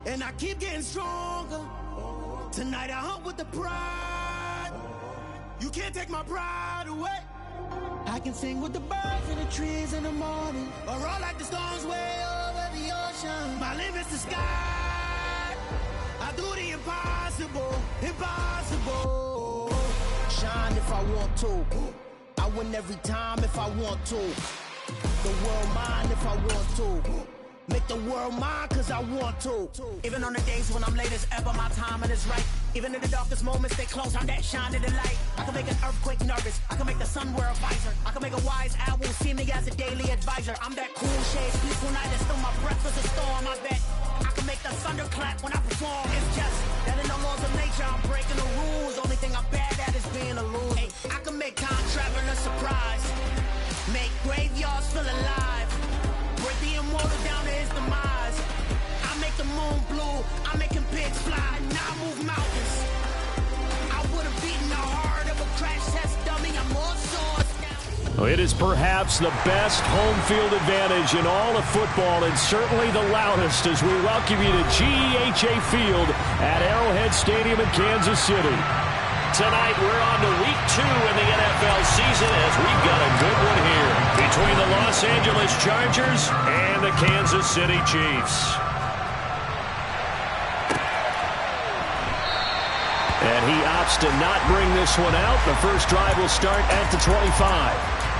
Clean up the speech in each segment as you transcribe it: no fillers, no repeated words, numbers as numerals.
And I keep getting stronger. Tonight I hunt with the pride. You can't take my pride away. I can sing with the birds in the trees in the morning, or roll like the storms way over the ocean. My limit's the sky. I do the impossible, impossible. Shine if I want to. I win every time if I want to. The world mine if I want to. Make the world mine cause I want to. Even on the days when I'm late as ever, my timing is right. Even in the darkest moments, stay close, I'm that shine of the light. I can make an earthquake nervous, I can make the sun wear a visor. I can make a wise owl see me as a daily advisor. I'm that cool shade, peaceful night, and still my breath is a storm, I bet. I can make the thunder clap when I perform. It's just that in the laws of nature, I'm breaking the rules. Only thing I'm bad at is being a loser. Hey, I can make time travel a surprise. Make graveyards feel alive. Break the immortal down to his demise. I make the moon blue, I make him pigs fly. Now I move mountains. I would have beaten the heart of a crash test dummy. I'm more swords now. It is perhaps the best home field advantage in all of football, and certainly the loudest, as we welcome you to GEHA Field at Arrowhead Stadium in Kansas City. Tonight, we're on to week 2 in the NFL season, as we've got a good one here between the Los Angeles Chargers and the Kansas City Chiefs. And he opts to not bring this one out. The first drive will start at the 25.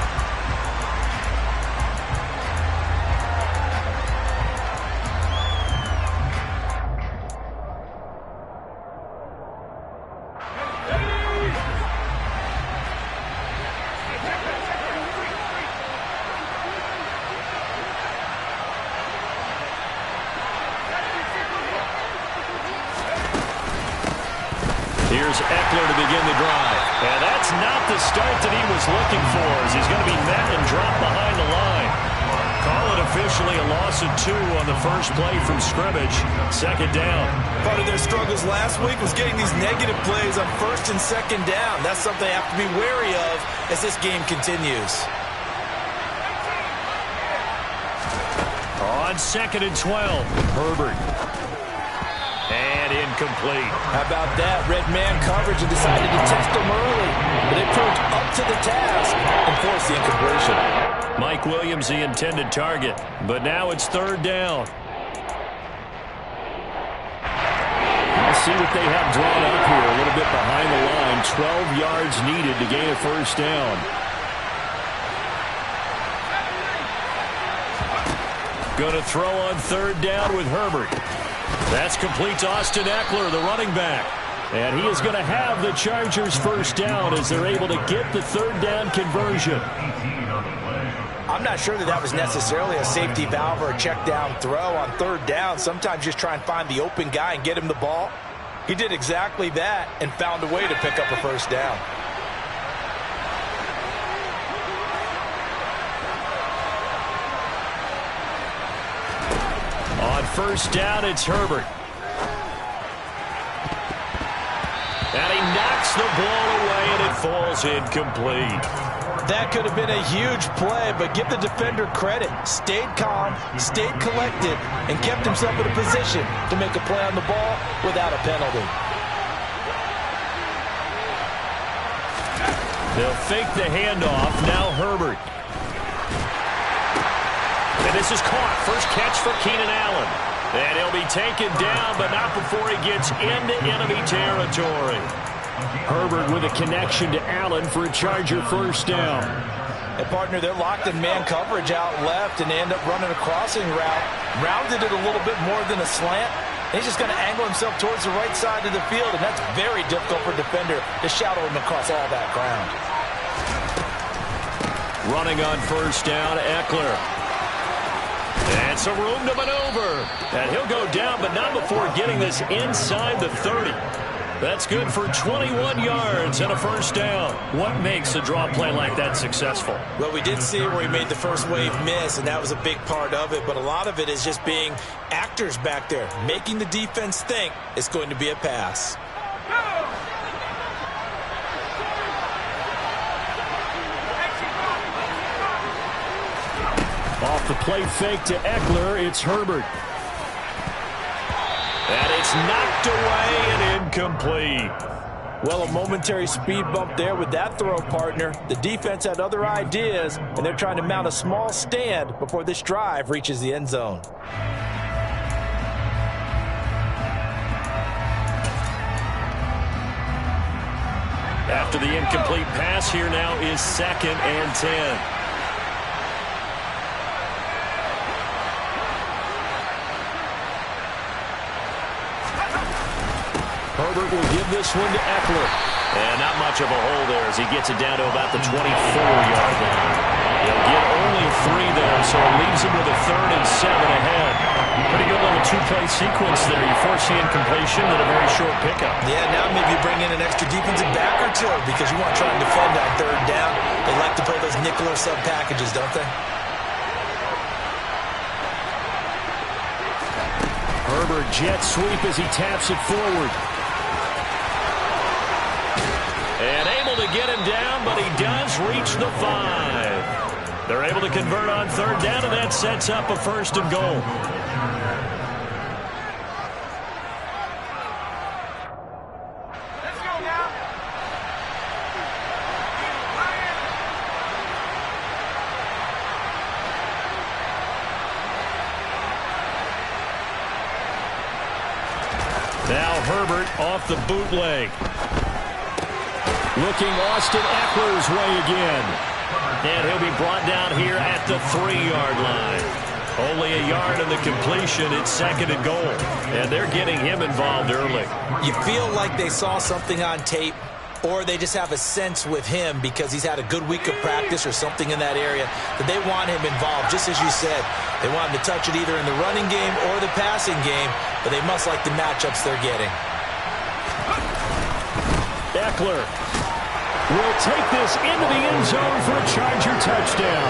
Here's Eckler to begin the drive. And that's not the start that he was looking for, as he's going to be met and dropped behind the line. Call it officially a loss of 2 on the first play from scrimmage. Second down. Part of their struggles last week was getting these negative plays on first and second down. That's something they have to be wary of as this game continues. On 2nd and 12, Herbert. And incomplete. How about that? Red man coverage and decided to test them early. But they proved up to the task and forced the incompletion. Mike Williams, the intended target. But now it's 3rd down. Let's see what they have drawn up here. A little bit behind the line. 12 yards needed to gain a first down. Going to throw on 3rd down with Herbert. That's complete to Austin Eckler, the running back. And he is going to have the Chargers first down as they're able to get the 3rd down conversion. I'm not sure that was necessarily a safety valve or a check down throw on 3rd down. Sometimes just try and find the open guy and get him the ball. He did exactly that and found a way to pick up a first down. On 1st down, it's Herbert. And he knocks the ball away, and it falls incomplete. That could have been a huge play, but give the defender credit. Stayed calm, stayed collected, and kept himself in a position to make a play on the ball without a penalty. They'll fake the handoff. Now Herbert. And this is caught. First catch for Keenan Allen. And he'll be taken down, but not before he gets into enemy territory. Herbert with a connection to Allen for a Charger first down. And partner, they're locked in man coverage out left, and they end up running a crossing route. Rounded it a little bit more than a slant. He's just going to angle himself towards the right side of the field, and that's very difficult for a defender to shadow him across all that ground. Running on first down, Eckler. And some room to maneuver. And he'll go down, but not before getting this inside the 30. That's good for 21 yards and a first down. What makes a draw play like that successful? Well, we did see where he made the first wave miss, and that was a big part of it. But a lot of it is just being actors back there, making the defense think it's going to be a pass. Off the play fake to Eckler, it's Herbert. It's knocked away and incomplete. Well, a momentary speed bump there with that throw, partner. The defense had other ideas, and they're trying to mount a small stand before this drive reaches the end zone. After the incomplete pass, here now is 2nd and 10. Herbert will give this one to Eckler. And not much of a hole there as he gets it down to about the 24-yard line. He'll get only 3 there, so it leaves him with a 3rd and 7 ahead. Pretty good little 2-play sequence there. You force the incompletion and a very short pickup. Yeah, now maybe bring in an extra defensive back or two because you want to try and defend on 3rd down. They like to play those nickel or sub packages, don't they? Herbert jet sweep as he taps it forward. And able to get him down, but he does reach the 5. They're able to convert on 3rd down, and that sets up a 1st and goal. Let's go now. Now Herbert off the bootleg. Looking Austin Eckler's way again. And he'll be brought down here at the 3-yard line. Only a yard in the completion. It's 2nd and goal. And they're getting him involved early. You feel like they saw something on tape, or they just have a sense with him because he's had a good week of practice or something in that area that they want him involved. Just as you said, they want him to touch it either in the running game or the passing game, but they must like the matchups they're getting. Eckler will take this into the end zone for a Charger touchdown.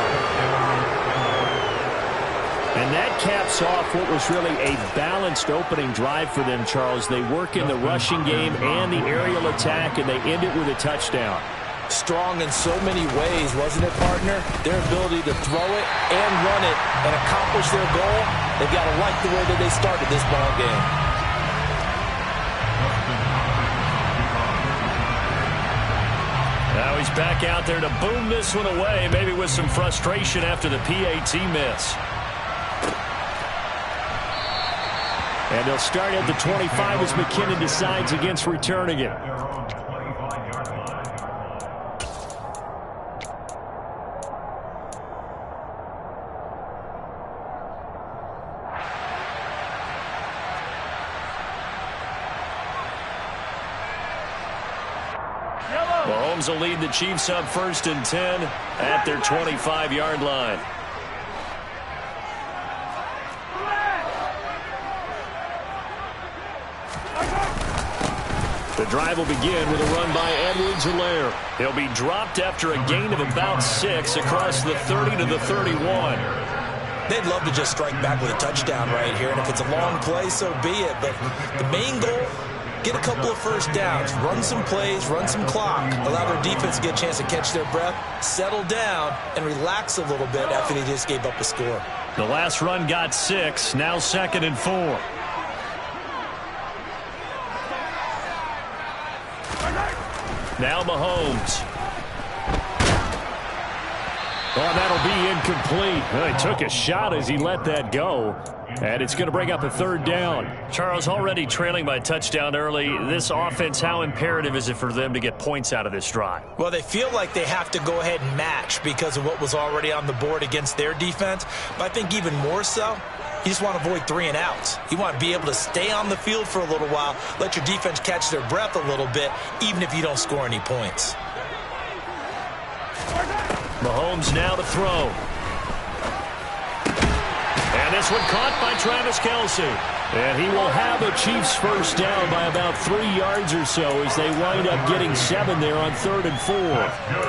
And that caps off what was really a balanced opening drive for them, Charles. They work in the rushing game and the aerial attack, and they end it with a touchdown. Strong in so many ways, wasn't it, partner? Their ability to throw it and run it and accomplish their goal, they've got to like the way that they started this ball game. Now he's back out there to boom this one away, maybe with some frustration after the PAT miss. And they'll start at the 25 as McKinnon decides against returning it. Mahomes will lead the Chiefs up 1st and 10 at their 25-yard line. The drive will begin with a run by Edwards-Helaire. He'll be dropped after a gain of about 6 across the 30 to the 31. They'd love to just strike back with a touchdown right here, and if it's a long play, so be it. But the main goal, get a couple of 1st downs, run some plays, run some clock, allow their defense to get a chance to catch their breath, settle down, and relax a little bit after they just gave up a score. The last run got 6, now 2nd and 4. Now Mahomes. Oh, that'll be incomplete. Well, he took a shot as he let that go. And it's going to bring up a 3rd down. Charles, already trailing by a touchdown early. This offense, how imperative is it for them to get points out of this drive? Well, they feel like they have to go ahead and match because of what was already on the board against their defense. But I think even more so, you just want to avoid 3 and outs. You want to be able to stay on the field for a little while, let your defense catch their breath a little bit, even if you don't score any points. Mahomes now to throw. And this one caught by Travis Kelce. And he will have a Chiefs 1st down by about 3 yards or so as they wind up getting 7 there on 3rd and 4.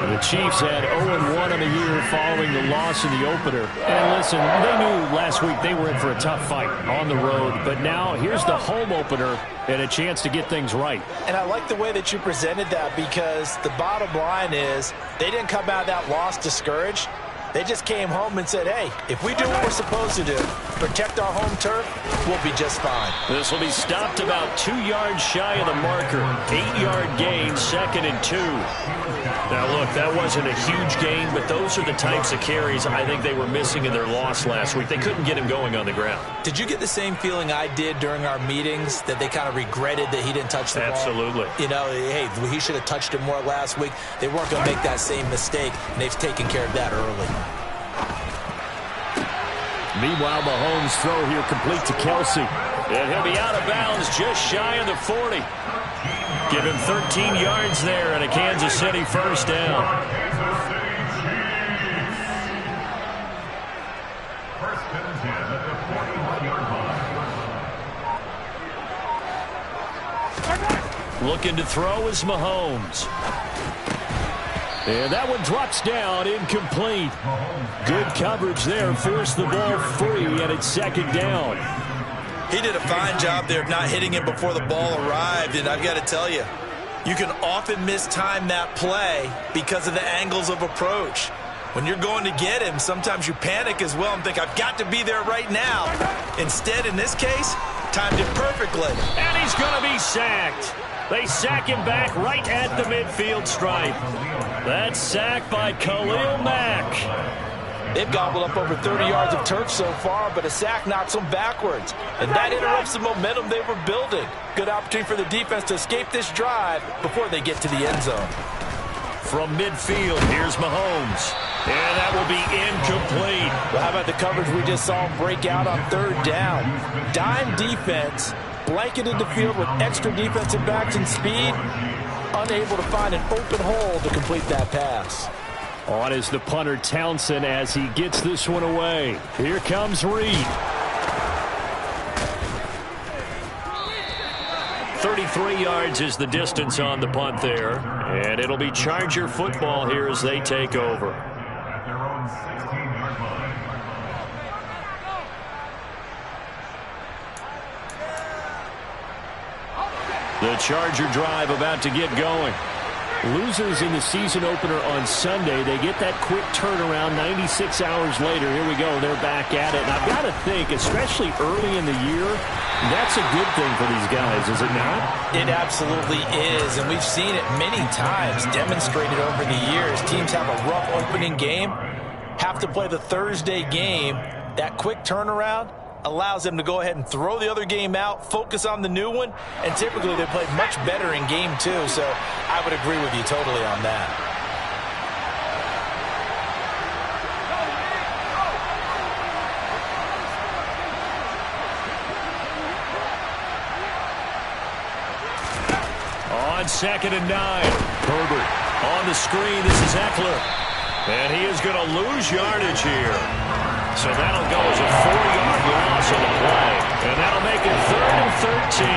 The Chiefs had 0-1 on the year following the loss in the opener. And listen, they knew last week they were in for a tough fight on the road. But now here's the home opener and a chance to get things right. And I like the way that you presented that because the bottom line is they didn't come out of that loss discouraged. They just came home and said, hey, if we do what we're supposed to do, protect our home turf, we'll be just fine. This will be stopped about 2 yards shy of the marker. 8-yard gain, 2nd and 2. Now, look, that wasn't a huge gain, but those are the types of carries I think they were missing in their loss last week. They couldn't get him going on the ground. Did you get the same feeling I did during our meetings, that they kind of regretted that he didn't touch the ball? Absolutely. You know, hey, he should have touched it more last week. They weren't going to make that same mistake, and they've taken care of that early. Meanwhile, Mahomes' throw here complete to Kelsey. And he'll be out of bounds just shy of the 40. Give him 13 yards there and a Kansas City first down. Looking to throw is Mahomes. And that one drops down, incomplete. Good coverage there, forced the ball free, and it's 2nd down. He did a fine job there of not hitting him before the ball arrived, and I've got to tell you, you can often mistime that play because of the angles of approach. When you're going to get him, sometimes you panic as well and think, I've got to be there right now. Instead, in this case, timed it perfectly. And he's going to be sacked. They sack him back right at the midfield stripe. That's sacked by Khalil Mack. They've gobbled up over 30 yards of turf so far, but a sack knocks them backwards. And that interrupts the momentum they were building. Good opportunity for the defense to escape this drive before they get to the end zone. From midfield, here's Mahomes. And that will be incomplete. Well, how about the coverage we just saw him break out on 3rd down? Dime defense, blanketed the field with extra defensive backs and speed, unable to find an open hole to complete that pass. On is the punter Townsend as he gets this one away. Here comes Reed. 33 yards is the distance on the punt there. And it'll be Charger football here as they take over. At their own 16-yard line. The Charger drive about to get going. Losers in the season opener on Sunday. They get that quick turnaround 96 hours later. Here we go. They're back at it. And I've got to think, especially early in the year, that's a good thing for these guys, is it not? It absolutely is. And we've seen it many times demonstrated over the years. Teams have a rough opening game, have to play the Thursday game. That quick turnaround allows them to go ahead and throw the other game out, focus on the new one, and typically they play much better in game 2, so I would agree with you totally on that. On 2nd and 9, Herbert on the screen. This is Eckler, and he is going to lose yardage here. So that'll go as a 4-yard loss on the play. And that'll make it 3rd and 13.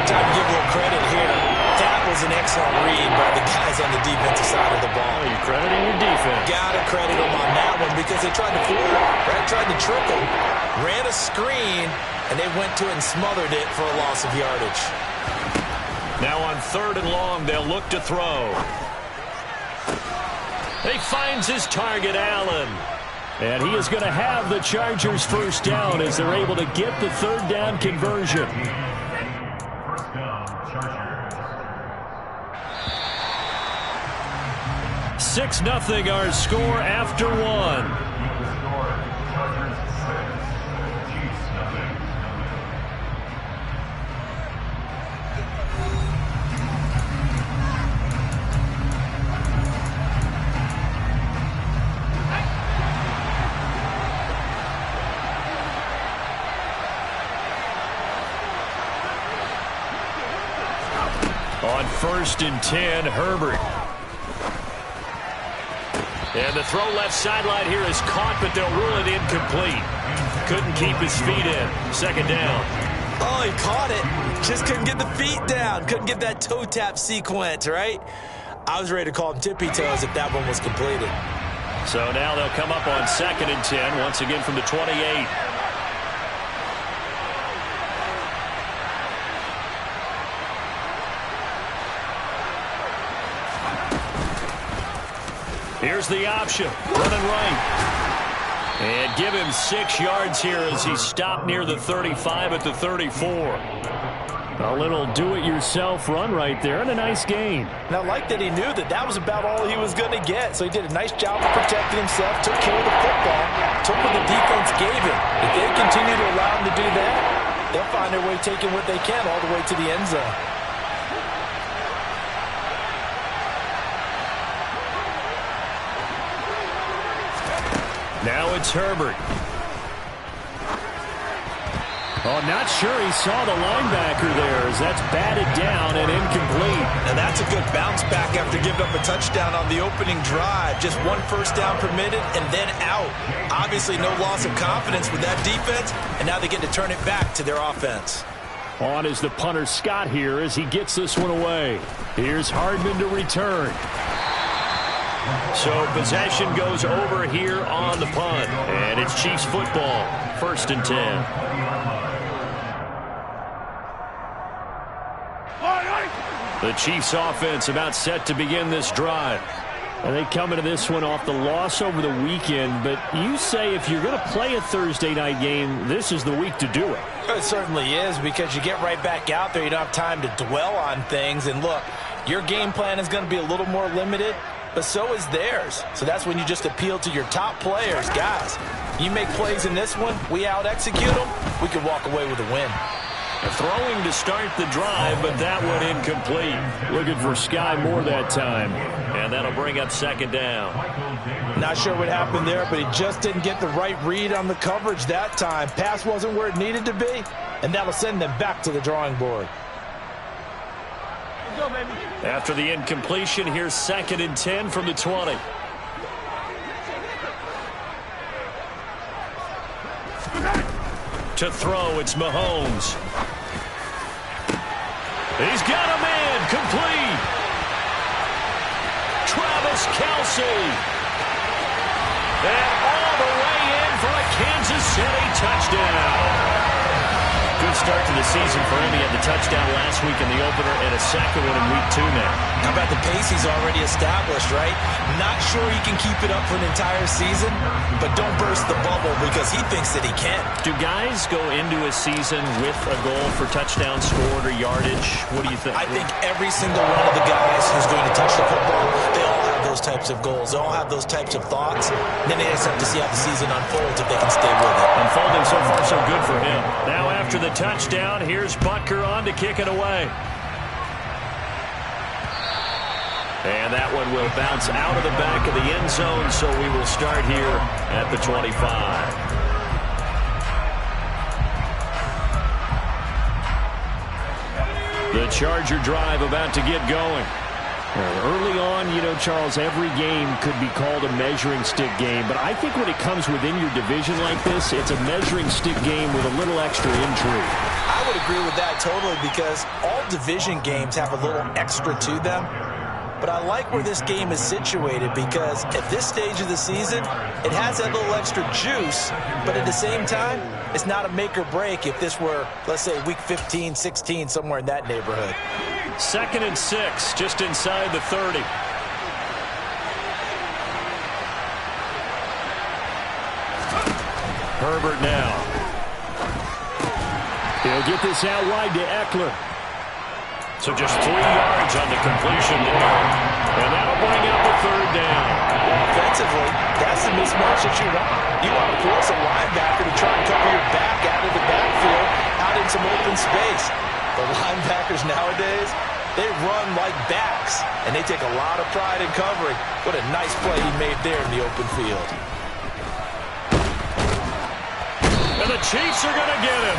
Time to give a little credit here. That was an excellent read by the guys on the defensive side of the ball. Oh, you're crediting your defense. Gotta credit them on that one because they tried to fool him, right? Tried to trick him. Ran a screen, and they went to it and smothered it for a loss of yardage. Now on 3rd and long, they'll look to throw. He finds his target, Allen. And he is going to have the Chargers first down as they're able to get the 3rd down conversion. First down, Chargers. 6-0 our score after 1. Score, Chargers 6, Chiefs 0. On 1st and 10, Herbert. And the throw left sideline here is caught, but they'll rule it incomplete. Couldn't keep his feet in. 2nd down. Oh, he caught it. Just couldn't get the feet down. Couldn't get that toe tap sequence, right? I was ready to call him tippy toes if that one was completed. So now they'll come up on 2nd and 10, once again from the 28. Here's the option. Running right. And give him 6 yards here as he stopped near the 35 at the 34. A little do-it-yourself run right there, and a nice gain. And I like that he knew that that was about all he was going to get. So he did a nice job of protecting himself, took care of the football, took what the defense gave him. If they continue to allow him to do that, they'll find their way taking what they can all the way to the end zone. Now it's Herbert. Oh, not sure he saw the linebacker there as that's batted down and incomplete. And that's a good bounce back after giving up a touchdown on the opening drive. Just 1 first down permitted and then out. Obviously no loss of confidence with that defense, and now they get to turn it back to their offense. On is the punter Scott here as he gets this one away. Here's Hardman to return. So possession goes over here on the punt. And it's Chiefs football. 1st and 10. The Chiefs offense about set to begin this drive. And they come into this one off the loss over the weekend. But you say if you're going to play a Thursday night game, this is the week to do it. It certainly is, because you get right back out there. You don't have time to dwell on things. And look, your game plan is going to be a little more limited, but so is theirs. So that's when you just appeal to your top players. Guys, you make plays in this one, we out-execute them, we can walk away with a win. Throwing to start the drive, but that one incomplete. Looking for Sky Moore that time. And that'll bring up 2nd down. Not sure what happened there, but he just didn't get the right read on the coverage that time. Pass wasn't where it needed to be, and that'll send them back to the drawing board. Go, baby. After the incompletion, here's 2nd and 10 from the 20. To throw, it's Mahomes. He's got a man, complete. Travis Kelce. And all the way in for a Kansas City touchdown. Good start to the season for him. He had the touchdown last week in the opener and a second one in week 2 now. How about the pace he's already established, right? Not sure he can keep it up for an entire season, but don't burst the bubble because he thinks that he can. Do guys go into a season with a goal for touchdown scored or yardage? What do you think? I think every single one of the guys who's going to touch the football, they all have those types of goals. They all have those types of thoughts. Then they just have to see how the season unfolds if they can stay with it. Unfolding so far so good for him. Now after the touchdown, here's Butker on to kick it away. And that one will bounce out of the back of the end zone, so we will start here at the 25. The Charger drive about to get going. Early on, you know, Charles, every game could be called a measuring stick game, but I think when it comes within your division like this, it's a measuring stick game with a little extra intrigue. I would agree with that totally, because all division games have a little extra to them. But I like where this game is situated, because at this stage of the season, it has that little extra juice, but at the same time, it's not a make or break if this were, let's say, week 15, 16, somewhere in that neighborhood. 2nd and 6, just inside the 30. Herbert now. He'll get this out wide to Eckler. So just 3 yards on the completion there. And that'll bring up the 3rd down. Offensively, that's the mismatch that you want. You want to force a linebacker to try and cover your back out of the backfield, out in some open space. The linebackers nowadays, they run like backs, and they take a lot of pride in covering. What a nice play he made there in the open field. And the Chiefs are going to get him.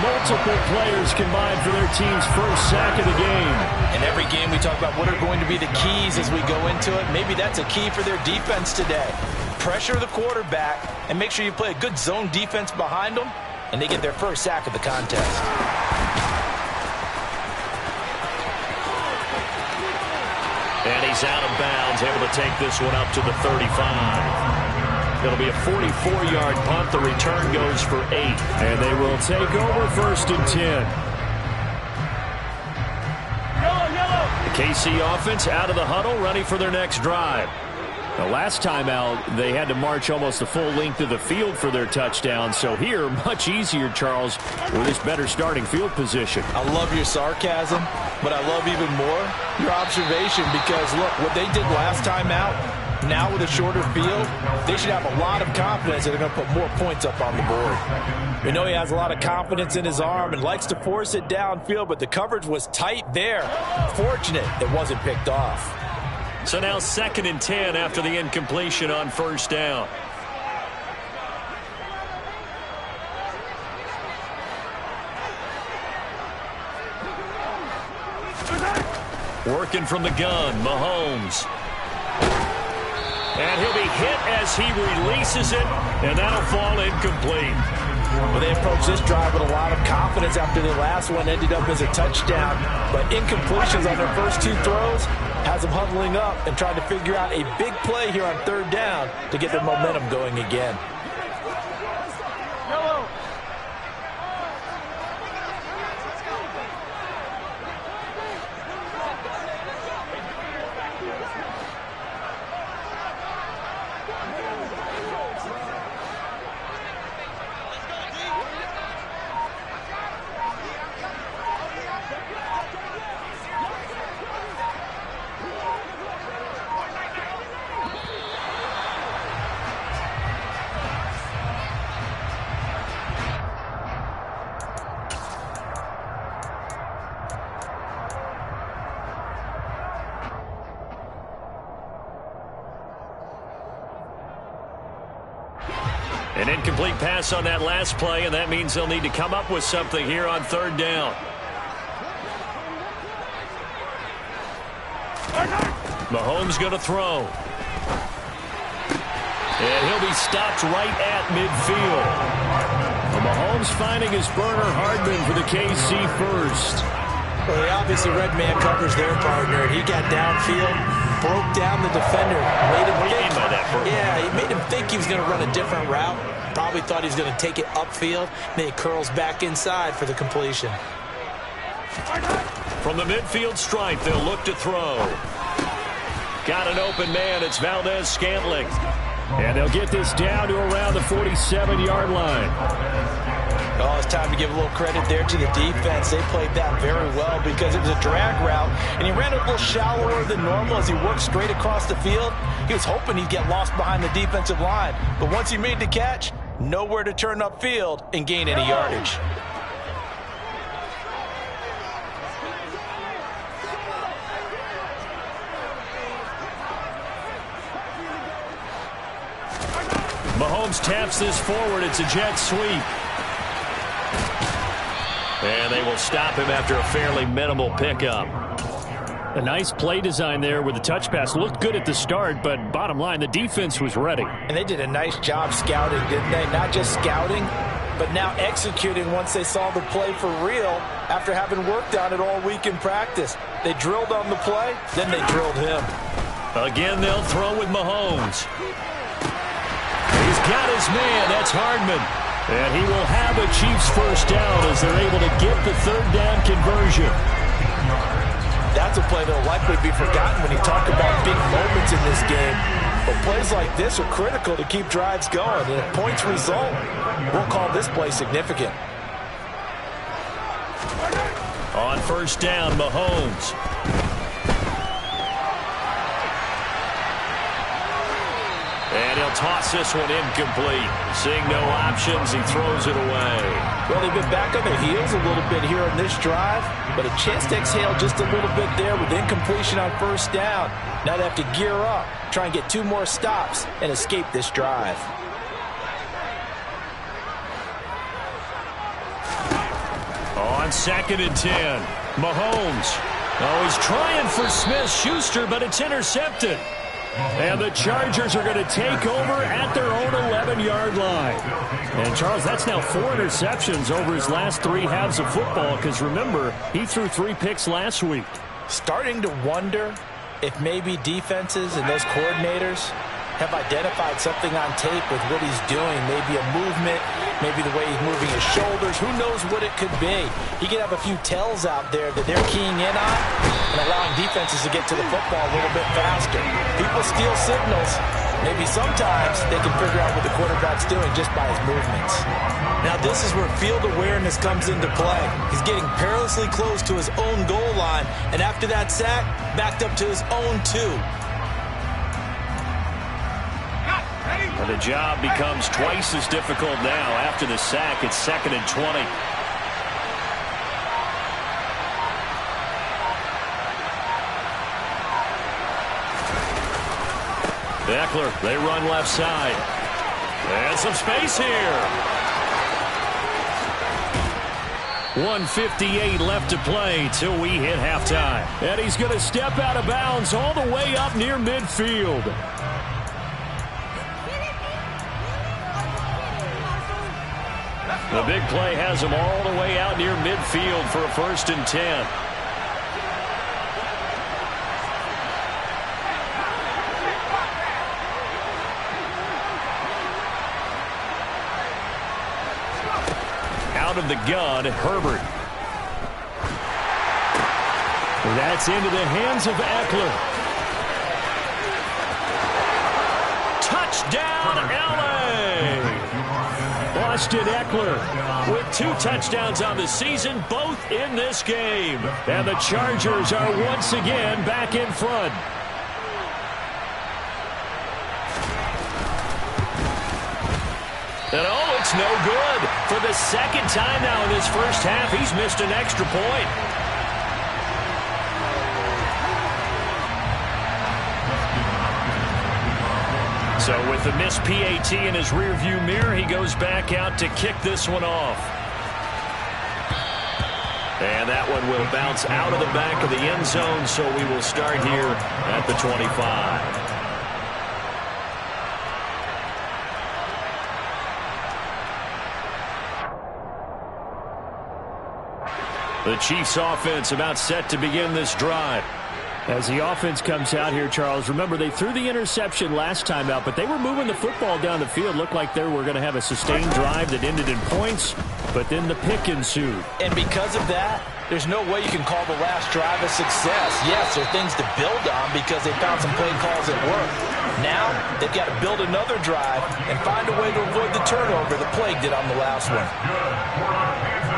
Multiple players combined for their team's first sack of the game. In every game we talk about what are going to be the keys as we go into it. Maybe that's a key for their defense today. Pressure the quarterback and make sure you play a good zone defense behind them, and they get their first sack of the contest. And he's out of bounds, able to take this one up to the 35. It'll be a 44-yard punt. The return goes for 8. And they will take over 1st and 10. Yellow, yellow. The KC offense out of the huddle, ready for their next drive. The last time out, they had to march almost the full length of the field for their touchdown. So here, much easier, Charles, with this better starting field position. I love your sarcasm, but I love even more your observation because, look, what they did last time out, now with a shorter field, they should have a lot of confidence that they're going to put more points up on the board. We know he has a lot of confidence in his arm and likes to force it downfield, but the coverage was tight there. Fortunate it wasn't picked off. So now 2nd and 10 after the incompletion on first down. Working from the gun, Mahomes. And he'll be hit as he releases it, and that'll fall incomplete. Well, they approached this drive with a lot of confidence after the last one ended up as a touchdown. But incompletions on their first 2 throws has them huddling up and trying to figure out a big play here on 3rd down to get their momentum going again. An incomplete pass on that last play, and that means they'll need to come up with something here on 3rd down. Mahomes going to throw. And he'll be stopped right at midfield. Well, Mahomes finding his burner Hardman for the KC first. Well, he obviously read man covers their partner, and he got downfield, broke down the defender, made him think. Yeah, he made him think he was going to run a different route. Probably thought he was going to take it upfield. Then he curls back inside for the completion. From the midfield stripe, they'll look to throw. Got an open man. It's Valdez-Scantling. And they'll get this down to around the 47-yard line. Oh, it's time to give a little credit there to the defense. They played that very well because it was a drag route, and he ran a little shallower than normal as he worked straight across the field. He was hoping he'd get lost behind the defensive line, but once he made the catch, nowhere to turn upfield and gain any yardage. Mahomes taps this forward. It's a jet sweep. And they will stop him after a fairly minimal pickup. A nice play design there with the touch pass. Looked good at the start, but bottom line, the defense was ready. And they did a nice job scouting, didn't they? Not just scouting, but now executing once they saw the play for real after having worked on it all week in practice. They drilled on the play, then they drilled him. Again, they'll throw with Mahomes. He's got his man. That's Hardman. And he will have a Chiefs first down as they're able to get the 3rd down conversion. That's a play that will likely be forgotten when you talk about big moments in this game. But plays like this are critical to keep drives going. And if points result, we'll call this play significant. On first down, Mahomes. And he'll toss this one incomplete. Seeing no options, he throws it away. Well, they've been back on their heels a little bit here on this drive, but a chance to exhale just a little bit there with incompletion on first down. Now they have to gear up, try and get 2 more stops, and escape this drive. On 2nd and 10, Mahomes. Oh, he's trying for Smith-Schuster, but it's intercepted. And the Chargers are going to take over at their own 11-yard line. And, Charles, that's now 4 interceptions over his last 3 halves of football because, remember, he threw 3 picks last week. Starting to wonder if maybe defenses and those coordinators have identified something on tape with what he's doing. Maybe a movement, maybe the way he's moving his shoulders. Who knows what it could be? He could have a few tells out there that they're keying in on and allowing defenses to get to the football a little bit faster. People steal signals. Maybe sometimes they can figure out what the quarterback's doing just by his movements. Now this is where field awareness comes into play. He's getting perilously close to his own goal line, and after that sack, backed up to his own 2. And the job becomes twice as difficult now. After the sack, it's 2nd and 20. Eckler, they run left side. And some space here. 1:58 left to play till we hit halftime. And he's going to step out of bounds all the way up near midfield. The big play has him all the way out near midfield for a 1st and 10. Out of the gun, Herbert. That's into the hands of Eckler. Touchdown, LA! Austin Eckler with 2 touchdowns on the season, both in this game. And the Chargers are once again back in front. And oh, it's no good. For the 2nd time now in this first half, he's missed an extra point. So with the missed PAT in his rearview mirror, he goes back out to kick this one off. And that one will bounce out of the back of the end zone, so we will start here at the 25. The Chiefs offense about set to begin this drive. As the offense comes out here, Charles, remember they threw the interception last time out, but they were moving the football down the field. Looked like they were going to have a sustained drive that ended in points, but then the pick ensued. And because of that, there's no way you can call the last drive a success. Yes, there are things to build on because they found some play calls that work. Now, they've got to build another drive and find a way to avoid the turnover the Plague did on the last one.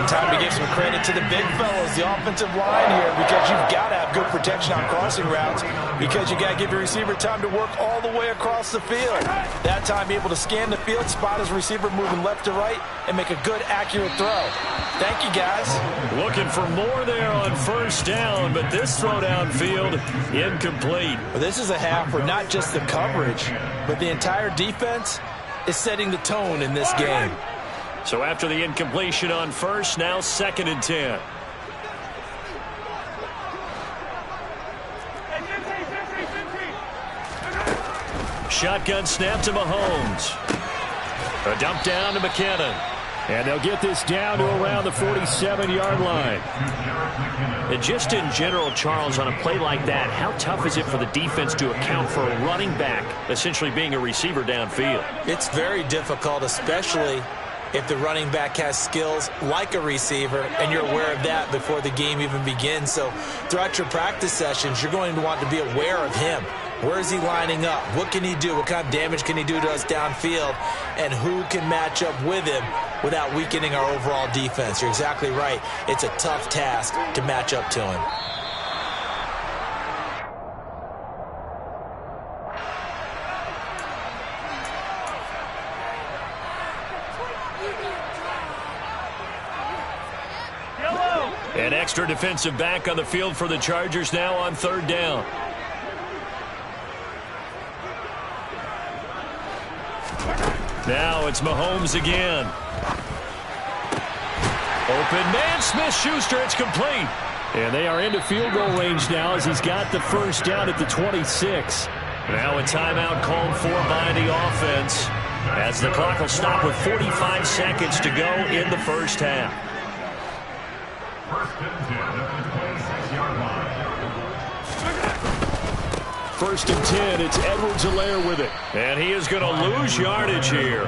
Time to give some credit to the big fellas, the offensive line here, because you've got to have good protection on crossing routes because you got to give your receiver time to work all the way across the field. That time, be able to scan the field, spot his receiver moving left to right, and make a good, accurate throw. Thank you, guys. Looking for more there on first down, but this throw downfield incomplete. Well, this is a half where not just the coverage, but the entire defense is setting the tone in this game. So after the incompletion on first, now 2nd and 10. Shotgun snap to Mahomes. A dump down to McKinnon. And they'll get this down to around the 47-yard line. And just in general, Charles, on a play like that, how tough is it for the defense to account for a running back essentially being a receiver downfield? It's very difficult, especially if the running back has skills like a receiver, and you're aware of that before the game even begins. So throughout your practice sessions, you're going to want to be aware of him. Where is he lining up? What can he do? What kind of damage can he do to us downfield? And who can match up with him without weakening our overall defense? You're exactly right. It's a tough task to match up to him. An extra defensive back on the field for the Chargers now on 3rd down. Now it's Mahomes again. Open man, Smith-Schuster, it's complete. And they are into field goal range now as he's got the first down at the 26. Now a timeout called for by the offense as the clock will stop with 45 seconds to go in the first half. 1st and 10 at the 26-yard line. 1st and 10. It's Edwards-Helaire with it. And he is going to lose yardage here.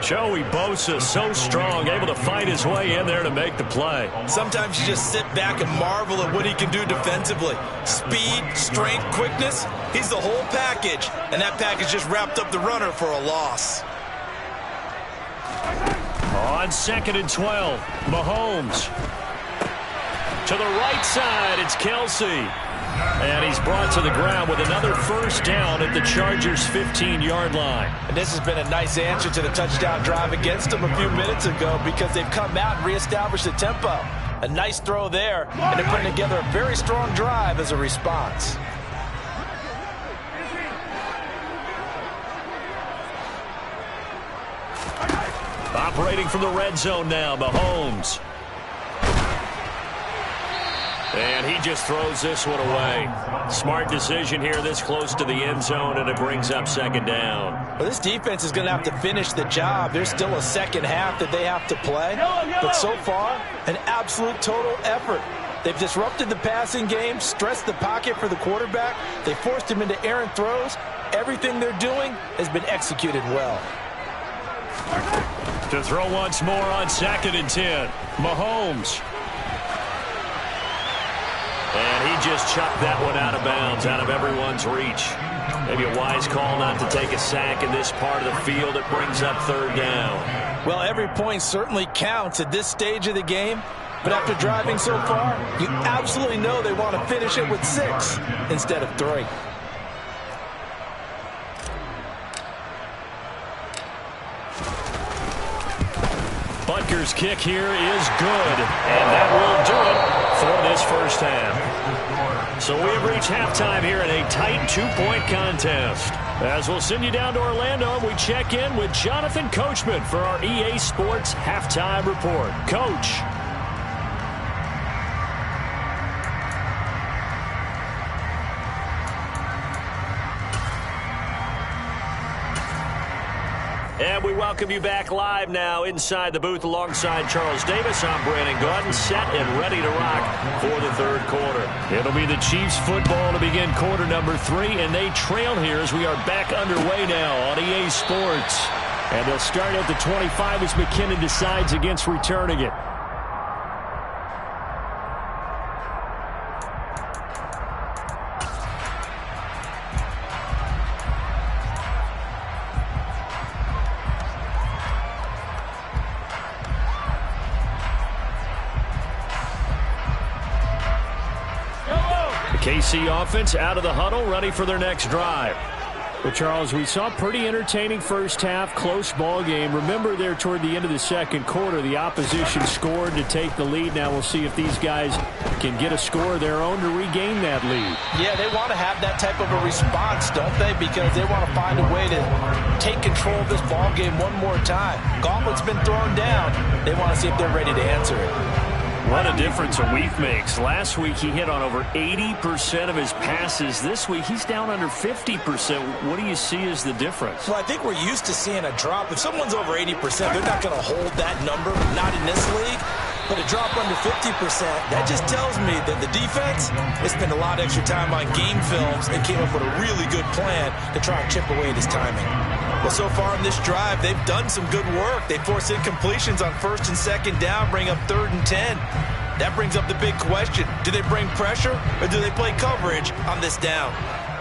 Joey Bosa, so strong, able to fight his way in there to make the play. Sometimes you just sit back and marvel at what he can do defensively. Speed, strength, quickness, he's the whole package. And that package just wrapped up the runner for a loss. On 2nd and 12, Mahomes. To the right side, it's Kelsey. And he's brought to the ground with another 1st down at the Chargers' 15-yard line. And this has been a nice answer to the touchdown drive against them a few minutes ago because they've come out and reestablished the tempo. A nice throw there, and they're putting together a very strong drive as a response. Operating from the red zone now, Mahomes. And he just throws this one away. Smart decision here this close to the end zone, and it brings up 2nd down. Well, this defense is going to have to finish the job. There's still a second half that they have to play. But so far, an absolute total effort. They've disrupted the passing game, stressed the pocket for the quarterback. They forced him into errant throws. Everything they're doing has been executed well. To throw once more on 2nd and 10. Mahomes. And he just chucked that one out of bounds, out of everyone's reach. Maybe a wise call not to take a sack in this part of the field. It brings up 3rd down. Well, every point certainly counts at this stage of the game. But after driving so far, you absolutely know they want to finish it with 6 instead of 3. Butker's kick here is good, and that will do it for this 1st half. So we have reached halftime here in a tight 2-point contest. As we'll send you down to Orlando, we check in with Jonathan Coachman for our EA Sports Halftime Report. Coach. And we welcome you back live now inside the booth alongside Charles Davis. I'm Brandon Gaudin, set and ready to rock for the 3rd quarter. It'll be the Chiefs football to begin quarter number 3, and they trail here as we are back underway now on EA Sports. And they'll start at the 25 as McKinnon decides against returning it. KC offense out of the huddle, ready for their next drive. Well, Charles, we saw a pretty entertaining 1st half, close ball game. Remember there toward the end of the 2nd quarter, the opposition scored to take the lead. Now we'll see if these guys can get a score of their own to regain that lead. Yeah, they want to have that type of a response, don't they? Because they want to find a way to take control of this ball game one more time. Gauntlet's been thrown down. They want to see if they're ready to answer it. What a difference a week makes. Last week he hit on over 80% of his passes. This week he's down under 50%. What do you see as the difference? Well, I think we're used to seeing a drop. If someone's over 80%, they're not going to hold that number, not in this league. But a drop under 50%, that just tells me that the defense has spent a lot of extra time on game films and came up with a really good plan to try and chip away at his timing. Well, so far in this drive, they've done some good work. They force incompletions on 1st and 2nd down, bring up 3rd and 10. That brings up the big question. Do they bring pressure or do they play coverage on this down?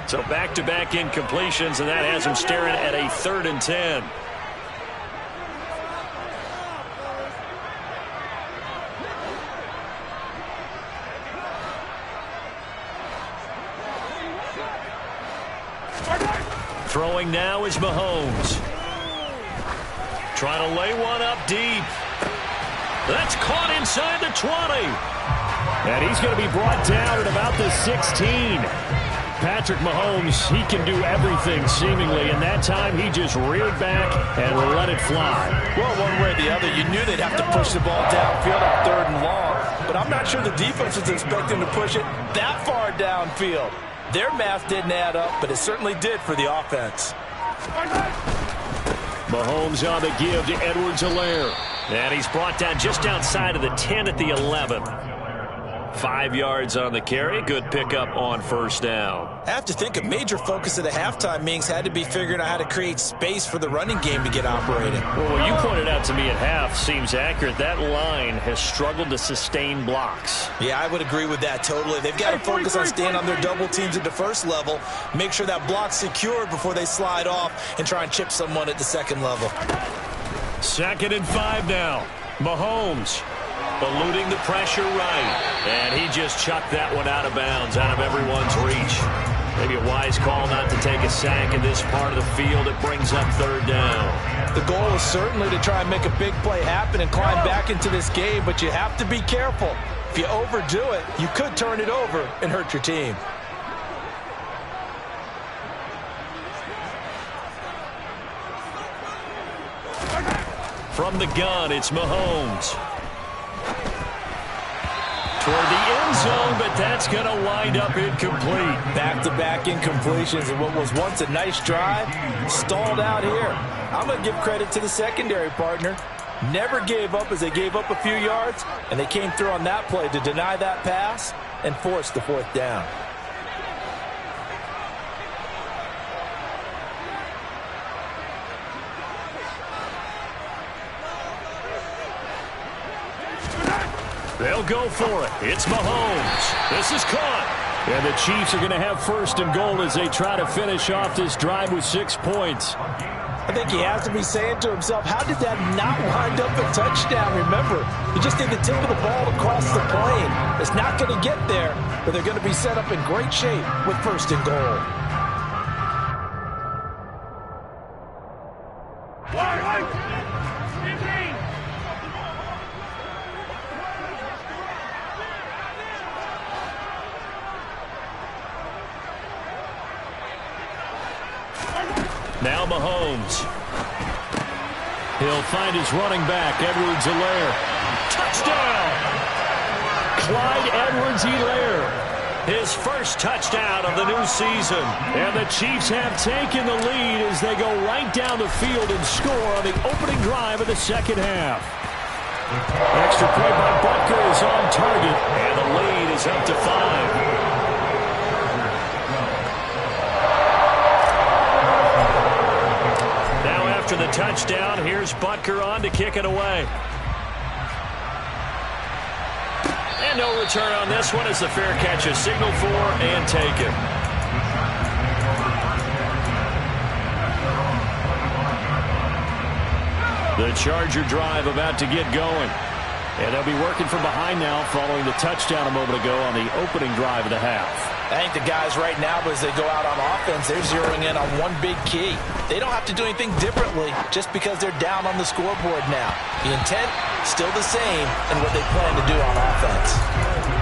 So back-to-back incompletions, and that has them staring at a 3rd and 10. Throwing now is Mahomes. Trying to lay one up deep. That's caught inside the 20. And he's going to be brought down at about the 16. Patrick Mahomes, he can do everything seemingly, and that time he just reared back and let it fly. Well, one way or the other, you knew they'd have to push the ball downfield on 3rd and long, but I'm not sure the defense was expecting to push it that far downfield. Their math didn't add up, but it certainly did for the offense. Mahomes on the give to Edwards-Helaire. And he's brought down just outside of the 10 at the 11. 5 yards on the carry. Good pickup on first down. I have to think a major focus of the halftime meetings had to be figuring out how to create space for the running game to get operating. Well, what you pointed out to me at half seems accurate. That line has struggled to sustain blocks. Yeah, I would agree with that totally. They've got to focus on staying on their double teams at the first level, make sure that block's secured before they slide off and try and chip someone at the second level. 2nd and 5 now. Mahomes eluding the pressure right. And he just chucked that one out of bounds, out of everyone's reach. Maybe a wise call not to take a sack in this part of the field. It brings up 3rd down. The goal is certainly to try and make a big play happen and climb back into this game, but you have to be careful. If you overdo it, you could turn it over and hurt your team. From the gun, it's Mahomes. Toward the end zone, but that's going to wind up incomplete. Back-to-back incompletions and what was once a nice drive stalled out here. I'm going to give credit to the secondary partner. Never gave up as they gave up a few yards, and they came through on that play to deny that pass and force the 4th down. They'll go for it. It's Mahomes. This is caught. And the Chiefs are going to have 1st and goal as they try to finish off this drive with 6 points. I think he has to be saying to himself, how did that not wind up a touchdown? Remember, he just need the tip of the ball across the plane. It's not going to get there, but they're going to be set up in great shape with 1st and goal. Now Mahomes. He'll find his running back, Edwards-Helaire. Touchdown! Clyde Edwards-Helaire. His first touchdown of the new season. And the Chiefs have taken the lead as they go right down the field and score on the opening drive of the 2nd half. Extra point by Butker is on target, and the lead is up to 5. After the touchdown, here's Butker on to kick it away. And no return on this one as the fair catch is signaled for and taken. The Charger drive about to get going. And they'll be working from behind now following the touchdown a moment ago on the opening drive of the half. I think the guys right now, as they go out on offense, they're zeroing in on one big key. They don't have to do anything differently just because they're down on the scoreboard now. The intent, still the same in what they plan to do on offense.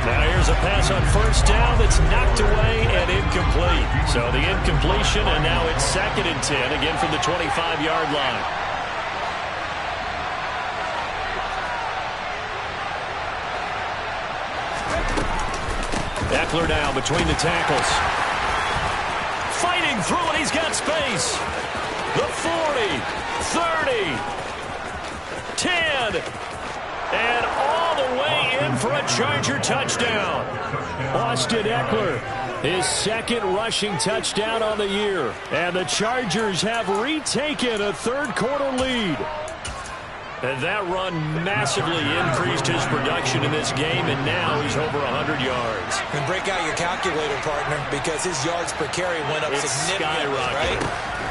Now here's a pass on 1st down that's knocked away and incomplete. So the incompletion, and now it's 2nd and 10, again from the 25-yard line. Eckler now between the tackles. Fighting through it, he's got space. The 40, 30, 10, and all the way in for a Charger touchdown. Austin Eckler, his 2nd rushing touchdown on the year. And the Chargers have retaken a 3rd quarter lead. And that run massively increased his production in this game, and now he's over 100 yards. And break out your calculator, partner, because his yards per carry went up significantly, right?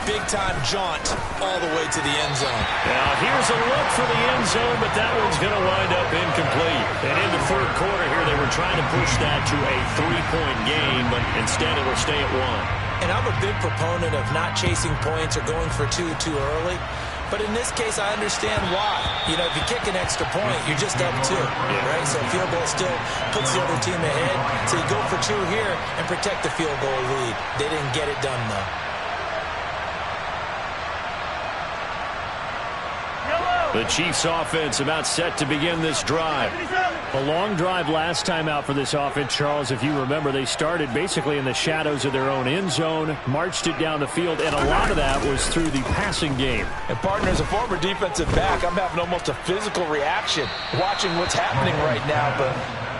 Big-time jaunt all the way to the end zone. Now, here's a look for the end zone, but that one's going to wind up incomplete. And in the 3rd quarter here, they were trying to push that to a 3-point game, but instead it will stay at 1. And I'm a big proponent of not chasing points or going for 2 too early. But in this case, I understand why. You know, if you kick an extra point, you're just up 2, right? So a field goal still puts the other team ahead. So you go for 2 here and protect the field goal lead. They didn't get it done, though. The Chiefs offense about set to begin this drive. A long drive last time out for this offense, Charles. If you remember, they started basically in the shadows of their own end zone, marched it down the field, and a lot of that was through the passing game. And, partner, as a former defensive back, I'm having almost a physical reaction watching what's happening right now. But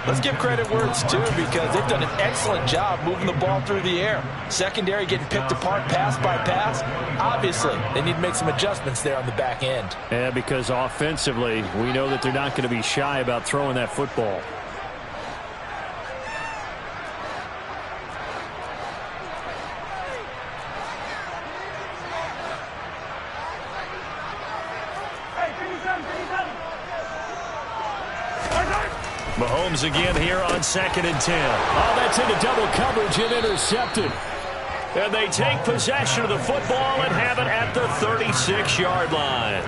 Let's give credit where it's due because they've done an excellent job moving the ball through the air. Secondary getting picked apart pass by pass. Obviously, they need to make some adjustments there on the back end. Yeah, because offensively, we know that they're not going to be shy about throwing that football. Mahomes again here on 2nd and 10. Oh, that's into double coverage and intercepted. And they take possession of the football and have it at the 36-yard line.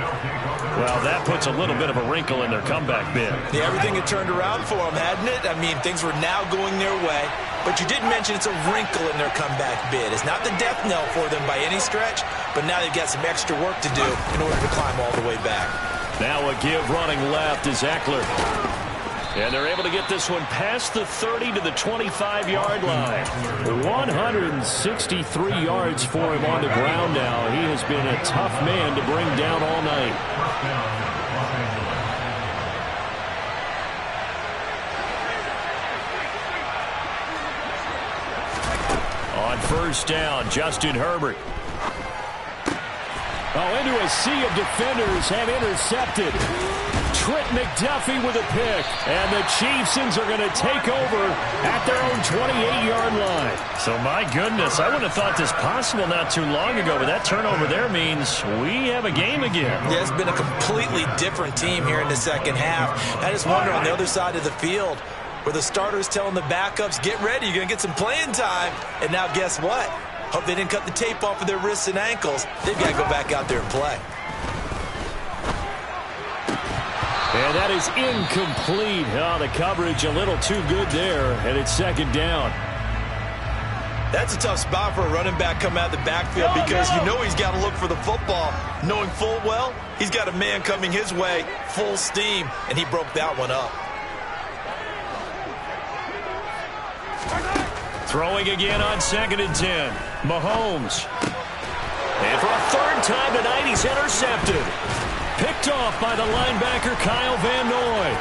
Well, that puts a little bit of a wrinkle in their comeback bid. Yeah, everything had turned around for them, hadn't it? I mean, things were now going their way. But you did mention it's a wrinkle in their comeback bid. It's not the death knell for them by any stretch, but now they've got some extra work to do in order to climb all the way back. Now a give running left is Eckler. And they're able to get this one past the 30 to the 25-yard line. 163 yards for him on the ground now. He has been a tough man to bring down all night. On 1st down, Justin Herbert. Oh, into a sea of defenders have intercepted. Trent McDuffie with a pick. And the Chiefs are going to take over at their own 28-yard line. So, my goodness, I wouldn't have thought this possible not too long ago, but that turnover there means we have a game again. Yeah, it's been a completely different team here in the second half. I just wonder on the other side of the field where the starters telling the backups, get ready, you're going to get some playing time. And now guess what? Hope they didn't cut the tape off of their wrists and ankles. They've got to go back out there and play. And that is incomplete. Oh, the coverage a little too good there, and it's 2nd down. That's a tough spot for a running back coming out of the backfield because you know he's got to look for the football, knowing full well he's got a man coming his way, full steam, and he broke that one up. Throwing again on 2nd and 10. Mahomes. And for a 3rd time tonight, he's intercepted. Picked off by the linebacker, Kyle Van Noy.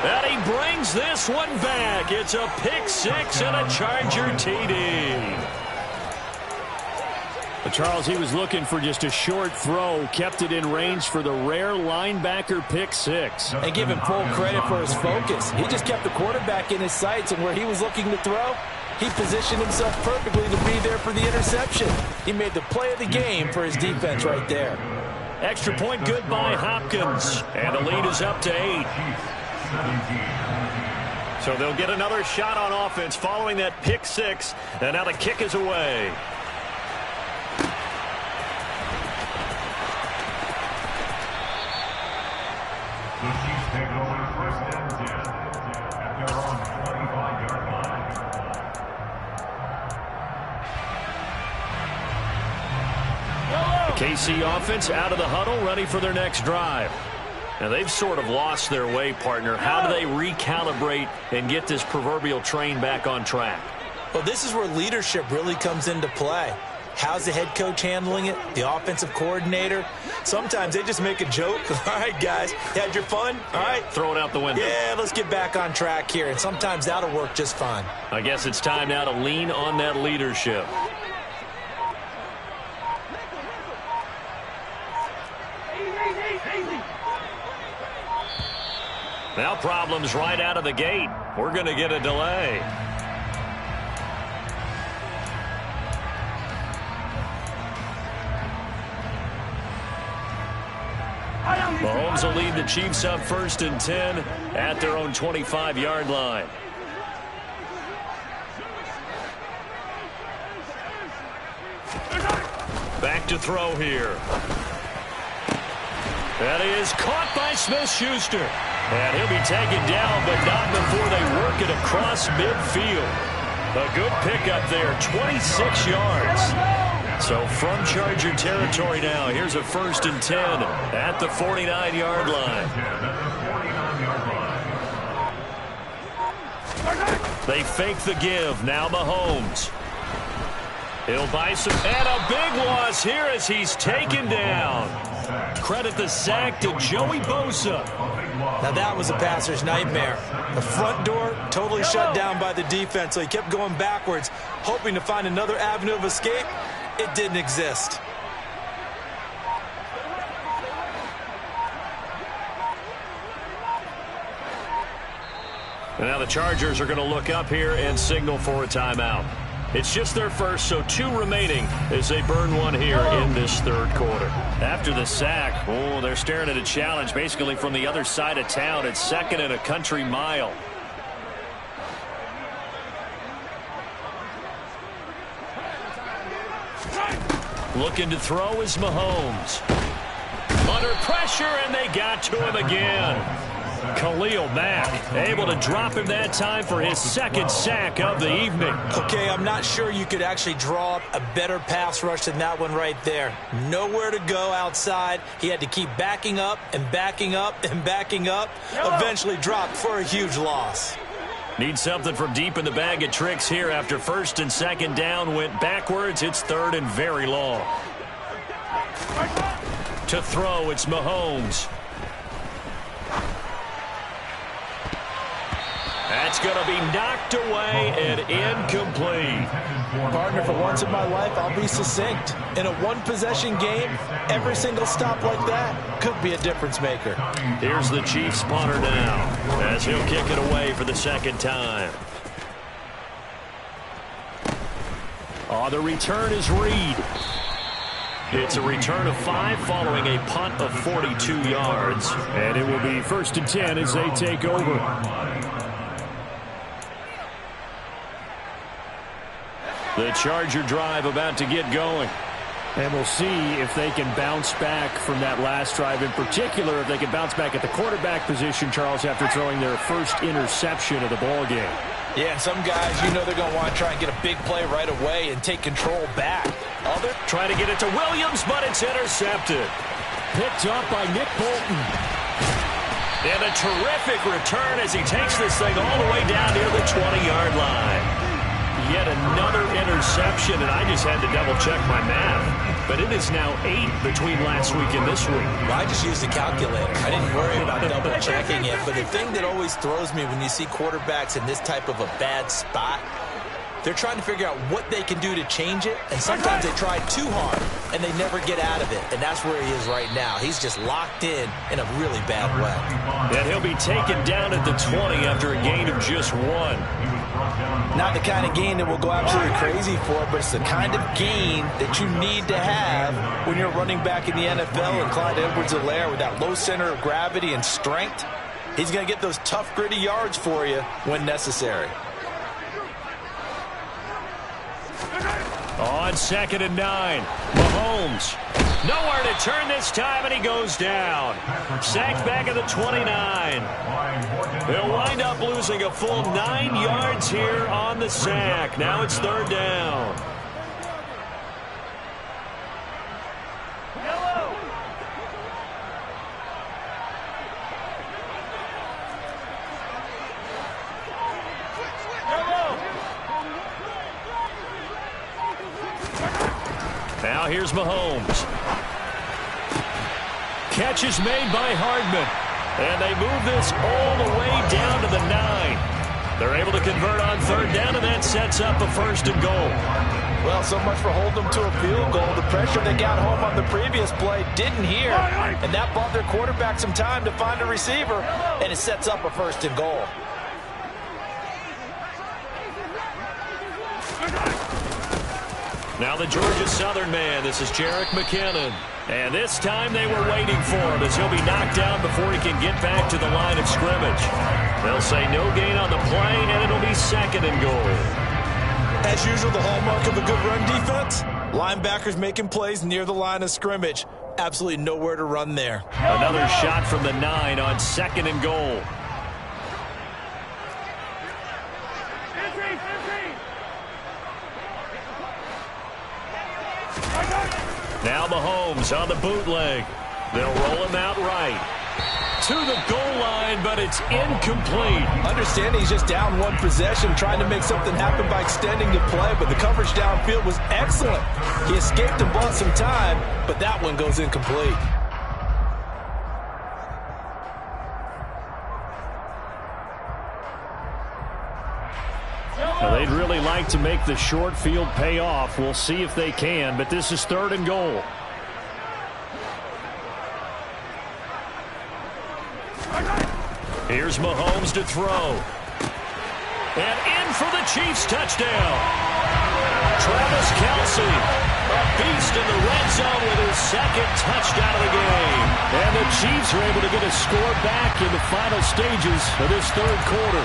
And he brings this one back. It's a pick 6 and a Charger TD. But Charles, he was looking for just a short throw, kept it in range for the rare linebacker pick 6. And give him full credit for his focus. He just kept the quarterback in his sights, and where he was looking to throw, he positioned himself perfectly to be there for the interception. He made the play of the game for his defense right there. Extra point good by Hopkins. And the lead is up to 8. So they'll get another shot on offense following that pick 6. And now the kick is away. The Chiefs take over 1st and 10 at their own 25-yard line. The KC offense out of the huddle, ready for their next drive. Now, they've sort of lost their way, partner. How do they recalibrate and get this proverbial train back on track? Well, this is where leadership really comes into play. How's the head coach handling it? The offensive coordinator? Sometimes they just make a joke. All right, guys, you had your fun? All right. Throw it out the window. Yeah, let's get back on track here. And sometimes that'll work just fine. I guess it's time now to lean on that leadership. Now problems right out of the gate. We're going to get a delay. Mahomes will lead the Chiefs up 1st and 10 at their own 25-yard line. Back to throw here. That is caught by Smith-Schuster. And he'll be taken down, but not before they work it across midfield. A good pickup there, 26 yards. So from Charger territory now, here's a 1st and 10 at the 49-yard line. They fake the give. Now Mahomes. He'll buy some. And a big loss here as he's taken down. Credit the sack to Joey Bosa. Now that was a passer's nightmare. The front door totally shut down by the defense, so he kept going backwards, hoping to find another avenue of escape. It didn't exist. And now the Chargers are going to look up here and signal for a timeout. It's just their first, so 2 remaining as they burn one here in this third quarter. After the sack, they're staring at a challenge basically from the other side of town. It's 2nd and a country mile. Looking to throw is Mahomes. Under pressure, and they got to him again. Khalil Mack able to drop him that time for his 2nd sack of the evening. Okay, I'm not sure you could actually draw up a better pass rush than that one right there. Nowhere to go outside. He had to keep backing up and backing up and backing up. Eventually dropped for a huge loss. Need something from deep in the bag of tricks here after 1st and 2nd down. Went backwards. It's 3rd and very long. To throw, it's Mahomes. That's going to be knocked away and incomplete. Partner, for once in my life, I'll be succinct. In a one-possession game, every single stop like that could be a difference maker. Here's the Chiefs punter now as he'll kick it away for the 2nd time. The return is Reed. It's a return of 5 following a punt of 42 yards. And it will be 1st and 10 as they take over. The Charger drive about to get going. And we'll see if they can bounce back from that last drive. In particular, if they can bounce back at the quarterback position, Charles, after throwing their first interception of the ball game. Yeah, some guys, you know they're going to want to try and get a big play right away and take control back. Other trying to get it to Williams, but it's intercepted. Picked up by Nick Bolton. And a terrific return as he takes this thing all the way down near the 20-yard line. Yet another interception, and I just had to double-check my math. But it is now 8 between last week and this week. Well, I just used a calculator. I didn't worry about double-checking it. But the thing that always throws me when you see quarterbacks in this type of a bad spot, they're trying to figure out what they can do to change it, and sometimes they try too hard, and they never get out of it. And that's where he is right now. He's just locked in a really bad way. And he'll be taken down at the 20 after a gain of just 1. Not the kind of gain that we'll go absolutely crazy for, but it's the kind of gain that you need to have when you're running back in the NFL. And Clyde Edwards-Helaire, with that low center of gravity and strength, he's going to get those tough, gritty yards for you when necessary. On 2nd and 9, Mahomes. Nowhere to turn this time, and he goes down. Sacked back at the 29. They'll wind up losing a full 9 yards here on the sack. Now it's 3rd down. Now here's Mahomes. Catch is made by Hardman. And they move this all the way down to the 9. They're able to convert on 3rd down, and that sets up a 1st and goal. Well, so much for holding them to a field goal. The pressure they got home on the previous play didn't hear, and that bought their quarterback some time to find a receiver, and it sets up a 1st and goal. Now the Georgia Southern man. This is Jerick McKinnon. And this time they were waiting for him as he'll be knocked down before he can get back to the line of scrimmage. They'll say no gain on the play, and it'll be 2nd and goal. As usual, the hallmark of a good run defense, linebackers making plays near the line of scrimmage. Absolutely nowhere to run there. Another shot from the 9 on 2nd and goal. Now Mahomes on the bootleg. They'll roll him out right. To the goal line, but it's incomplete. Understanding he's just down 1 possession, trying to make something happen by extending the play, but the coverage downfield was excellent. He escaped and bought some time, but that one goes incomplete. Now, they'd really like to make the short field pay off. We'll see if they can, but this is 3rd and goal. Here's Mahomes to throw. And in for the Chiefs touchdown. Travis Kelce, a beast in the red zone with his 2nd touchdown of the game. And the Chiefs are able to get a score back in the final stages of this 3rd quarter.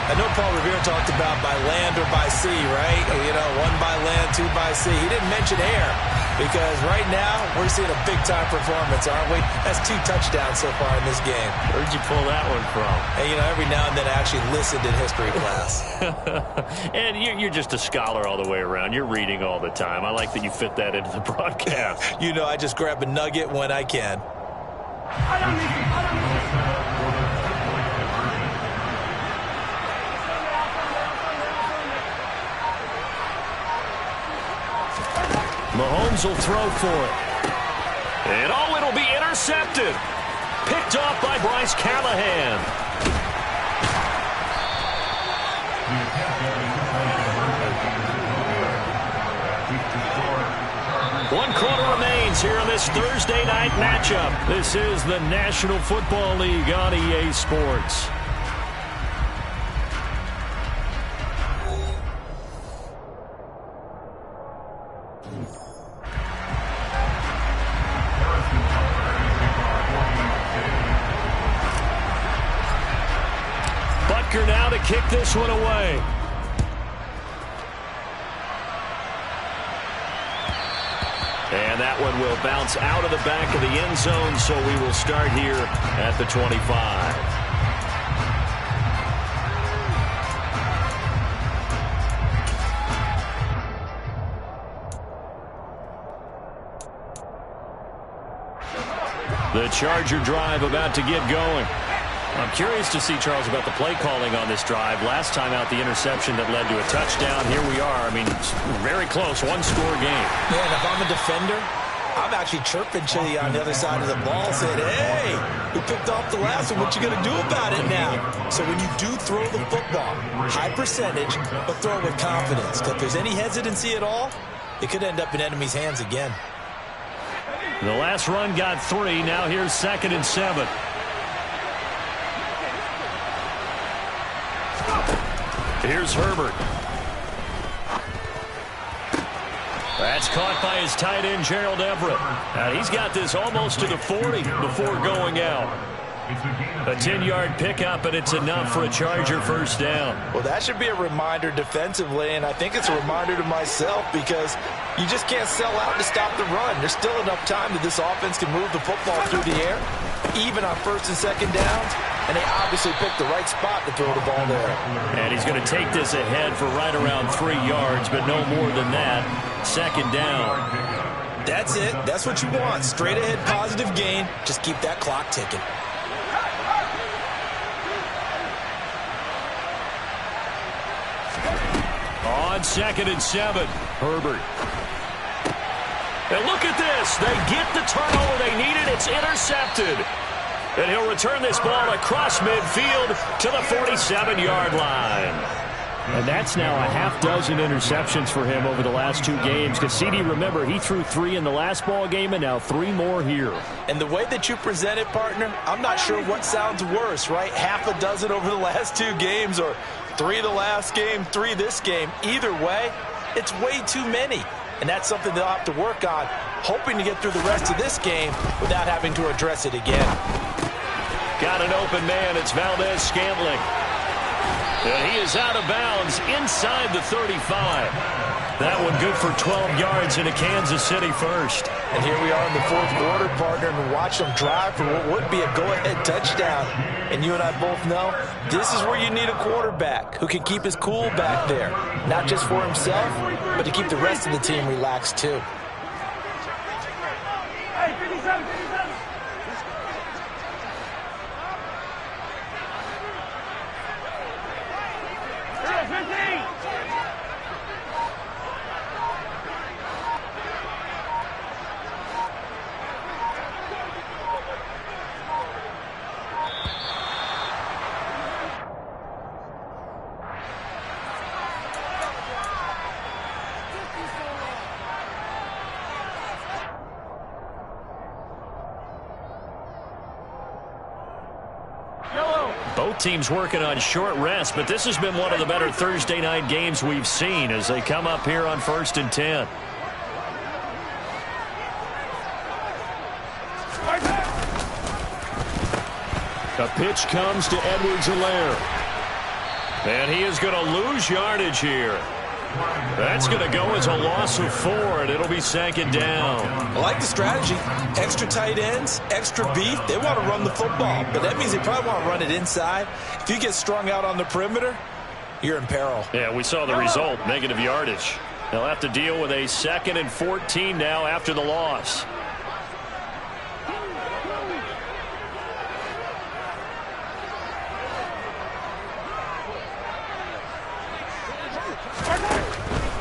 I know Paul Revere talked about by land or by sea, right? You know, 1 by land, 2 by sea. He didn't mention air because right now we're seeing a big-time performance, aren't we? That's 2 touchdowns so far in this game. Where'd you pull that one from? And, you know, every now and then I actually listened in history class. And you're just a scholar all the way around. You're reading all the time. I like that you fit that into the broadcast. You know, I just grab a nugget when I can. Mahomes will throw for it. And it'll be intercepted. Picked off by Bryce Callahan. One quarter remains here in this Thursday night matchup. This is the National Football League on EA Sports. Butker now to kick this one away. And that one will bounce out of the back of the end zone, so we will start here at the 25. The Charger drive about to get going. I'm curious to see, Charles, about the play calling on this drive. Last time out, the interception that led to a touchdown. Here we are. I mean, very close, one-score game. Yeah, and if I'm a defender, I'm actually chirping to you on the other side of the ball, saying, hey, we picked off the last one. What you going to do about it now? So when you do throw the football, high percentage, but throw it with confidence. Because if there's any hesitancy at all, it could end up in enemy's hands again. The last run got 3. Now here's 2nd and 7. Here's Herbert. That's caught by his tight end, Gerald Everett. Now he's got this almost to the 40 before going out. A 10-yard pickup, and it's enough for a Charger first down. Well, that should be a reminder defensively, and I think it's a reminder to myself because you just can't sell out to stop the run. There's still enough time that this offense can move the football through the air, even on 1st and 2nd downs, and they obviously picked the right spot to throw the ball there. And he's going to take this ahead for right around 3 yards, but no more than that. 2nd down. That's it. That's what you want. Straight ahead positive gain. Just keep that clock ticking. On 2nd and 7, Herbert. And look at this. They get the turnover they needed. It's intercepted. And he'll return this ball across midfield to the 47-yard line. And that's now a half-dozen interceptions for him over the last 2 games. Because, CD, remember, he threw 3 in the last ball game and now 3 more here. And the way that you present it, partner, I'm not sure what sounds worse, right? Half a dozen over the last 2 games or 3 the last game, 3 this game. Either way, it's way too many. And that's something they'll have to work on, hoping to get through the rest of this game without having to address it again. Got an open man. It's Valdez-Scantling. And he is out of bounds inside the 35. That one good for 12 yards into Kansas City first. And here we are in the 4th quarter, partner, and watch them drive for what would be a go-ahead touchdown. And you and I both know this is where you need a quarterback who can keep his cool back there. Not just for himself, but to keep the rest of the team relaxed too. Hey, 57, 57. teams working on short rest, but this has been one of the better Thursday night games we've seen as they come up here on 1st and 10. The pitch comes to Edwards-Helaire. And he is going to lose yardage here. That's going to go as a loss of 4, and it'll be 2nd down. I like the strategy. Extra tight ends, extra beef. They want to run the football, but that means they probably want to run it inside. If you get strung out on the perimeter, you're in peril. Yeah, we saw the result, negative yardage. They'll have to deal with a 2nd and 14 now after the loss.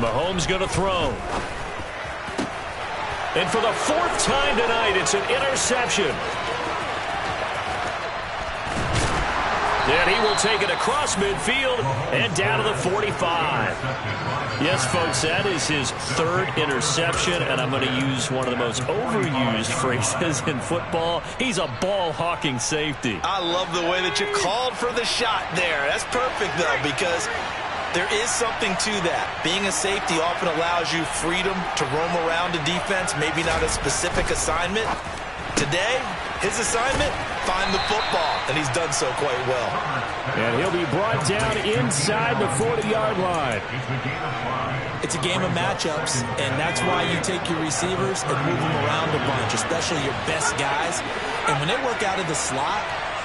Mahomes going to throw. And for the 4th time tonight, it's an interception. And he will take it across midfield and down to the 45. Yes, folks, that is his 3rd interception, and I'm going to use one of the most overused phrases in football. He's a ball-hawking safety. I love the way that you called for the shot there. That's perfect, though, because there is something to that. Being a safety often allows you freedom to roam around a defense, maybe not a specific assignment. Today, his assignment, find the football, and he's done so quite well. And he'll be brought down inside the 40-yard line. It's a game of matchups, and that's why you take your receivers and move them around a bunch, especially your best guys. And when they work out of the slot,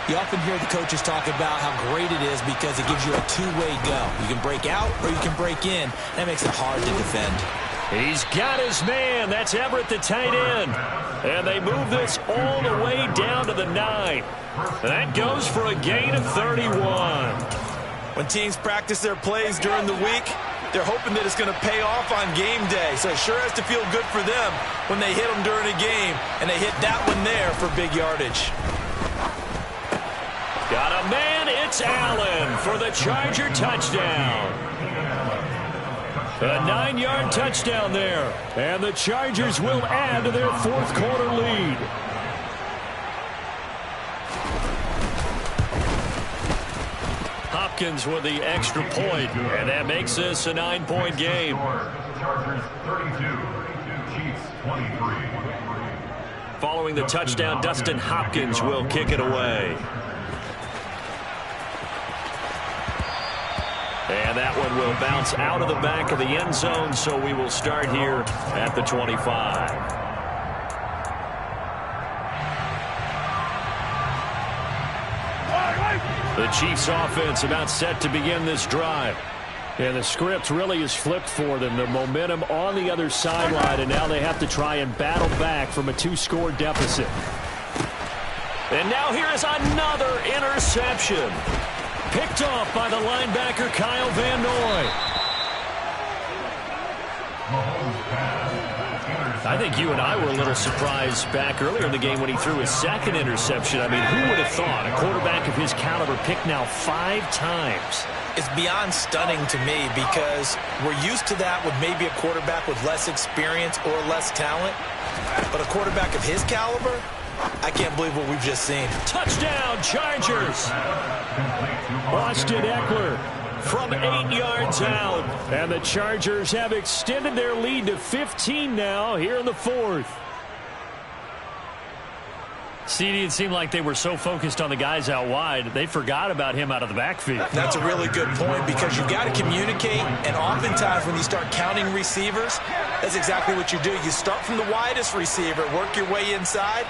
you often hear the coaches talk about how great it is because it gives you a two-way go. You can break out or you can break in. That makes it hard to defend. He's got his man. That's Everett, the tight end. And they move this all the way down to the 9. That goes for a gain of 31. When teams practice their plays during the week, they're hoping that it's going to pay off on game day. So it sure has to feel good for them when they hit them during a game, and they hit that one there for big yardage. Got a man, it's Allen for the Charger touchdown. A 9-yard touchdown there. And the Chargers will add to their 4th quarter lead. Hopkins with the extra point, and that makes this a 9-point game. Chargers 32, Chiefs 23. Following the touchdown, Dustin Hopkins will kick it away. And that one will bounce out of the back of the end zone, so we will start here at the 25. The Chiefs offense about set to begin this drive. And the script really is flipped for them. The momentum on the other sideline, and now they have to try and battle back from a 2-score deficit. And now here is another interception. Picked off by the linebacker, Kyle Van Noy. I think you and I were a little surprised back earlier in the game when he threw his 2nd interception. I mean, who would have thought a quarterback of his caliber picked now 5 times? It's beyond stunning to me because we're used to that with maybe a quarterback with less experience or less talent. But a quarterback of his caliber, I can't believe what we've just seen. Touchdown, Chargers! Austin Eckler from 8 yards out. And the Chargers have extended their lead to 15 now here in the 4th. CD, it seemed like they were so focused on the guys out wide, they forgot about him out of the backfield. That's a really good point because you've got to communicate, and oftentimes when you start counting receivers, that's exactly what you do. You start from the widest receiver, work your way inside.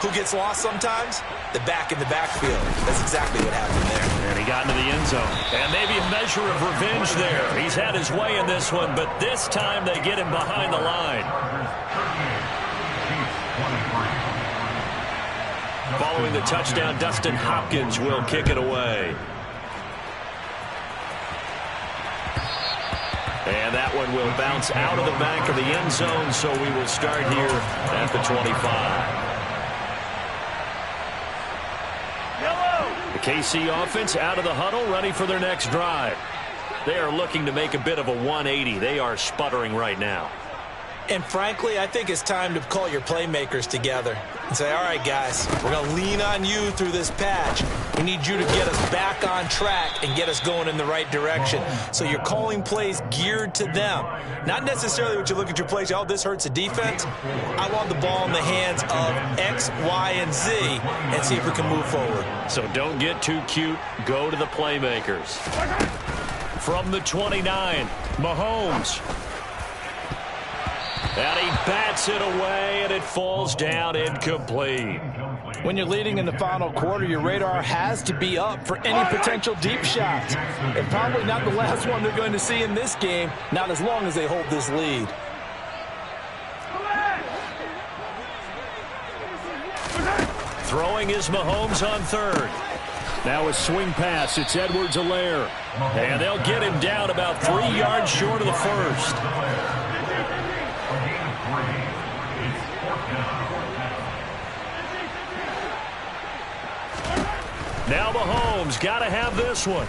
Who gets lost sometimes? The back in the backfield. That's exactly what happened there. And he got into the end zone. And maybe a measure of revenge there. He's had his way in this one, but this time they get him behind the line. Following the touchdown, Dustin Hopkins will kick it away. And that one will bounce out of the back of the end zone, so we will start here at the 25. The KC offense out of the huddle, ready for their next drive. They are looking to make a bit of a 180. They are sputtering right now. And frankly, I think it's time to call your playmakers together. and say, all right, guys, we're going to lean on you through this patch. We need you to get us back on track and get us going in the right direction. So you're calling plays geared to them. Not necessarily what you look at your plays, oh, this hurts the defense. I want the ball in the hands of X, Y, and Z and see if we can move forward. So don't get too cute. Go to the playmakers. From the 29, Mahomes. And he bats it away, and it falls down incomplete. When you're leading in the final quarter, your radar has to be up for any potential deep shots. And probably not the last one they're going to see in this game, not as long as they hold this lead. Throwing is Mahomes on third. Now a swing pass. It's Edwards-Helaire. And they'll get him down about 3 yards short of the first. Now Mahomes got to have this one.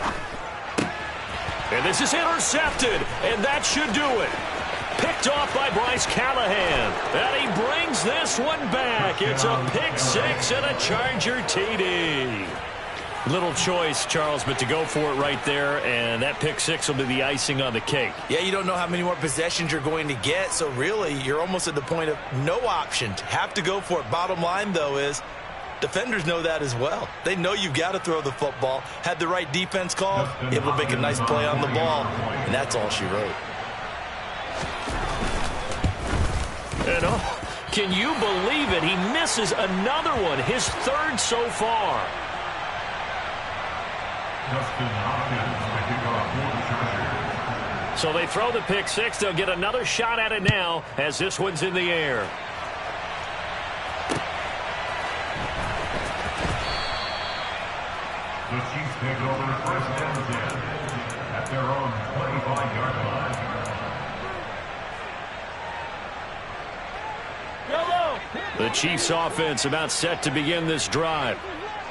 And this is intercepted, and that should do it. Picked off by Bryce Callahan. And he brings this one back. It's a pick six and a Charger TD. Little choice, Charles, but to go for it right there, and that pick six will be the icing on the cake. Yeah, you don't know how many more possessions you're going to get, so really you're almost at the point of no option. Have to go for it. Bottom line, though, is defenders know that as well. They know you've got to throw the football. Had the right defense called, able to make a nice play on the ball, and that's all she wrote. And can you believe it? He misses another one, his third so far. So they throw the pick six. They'll get another shot at it now as this one's in the air. The Chiefs take over first and 10 at their own 25-yard line. The Chiefs offense about set to begin this drive.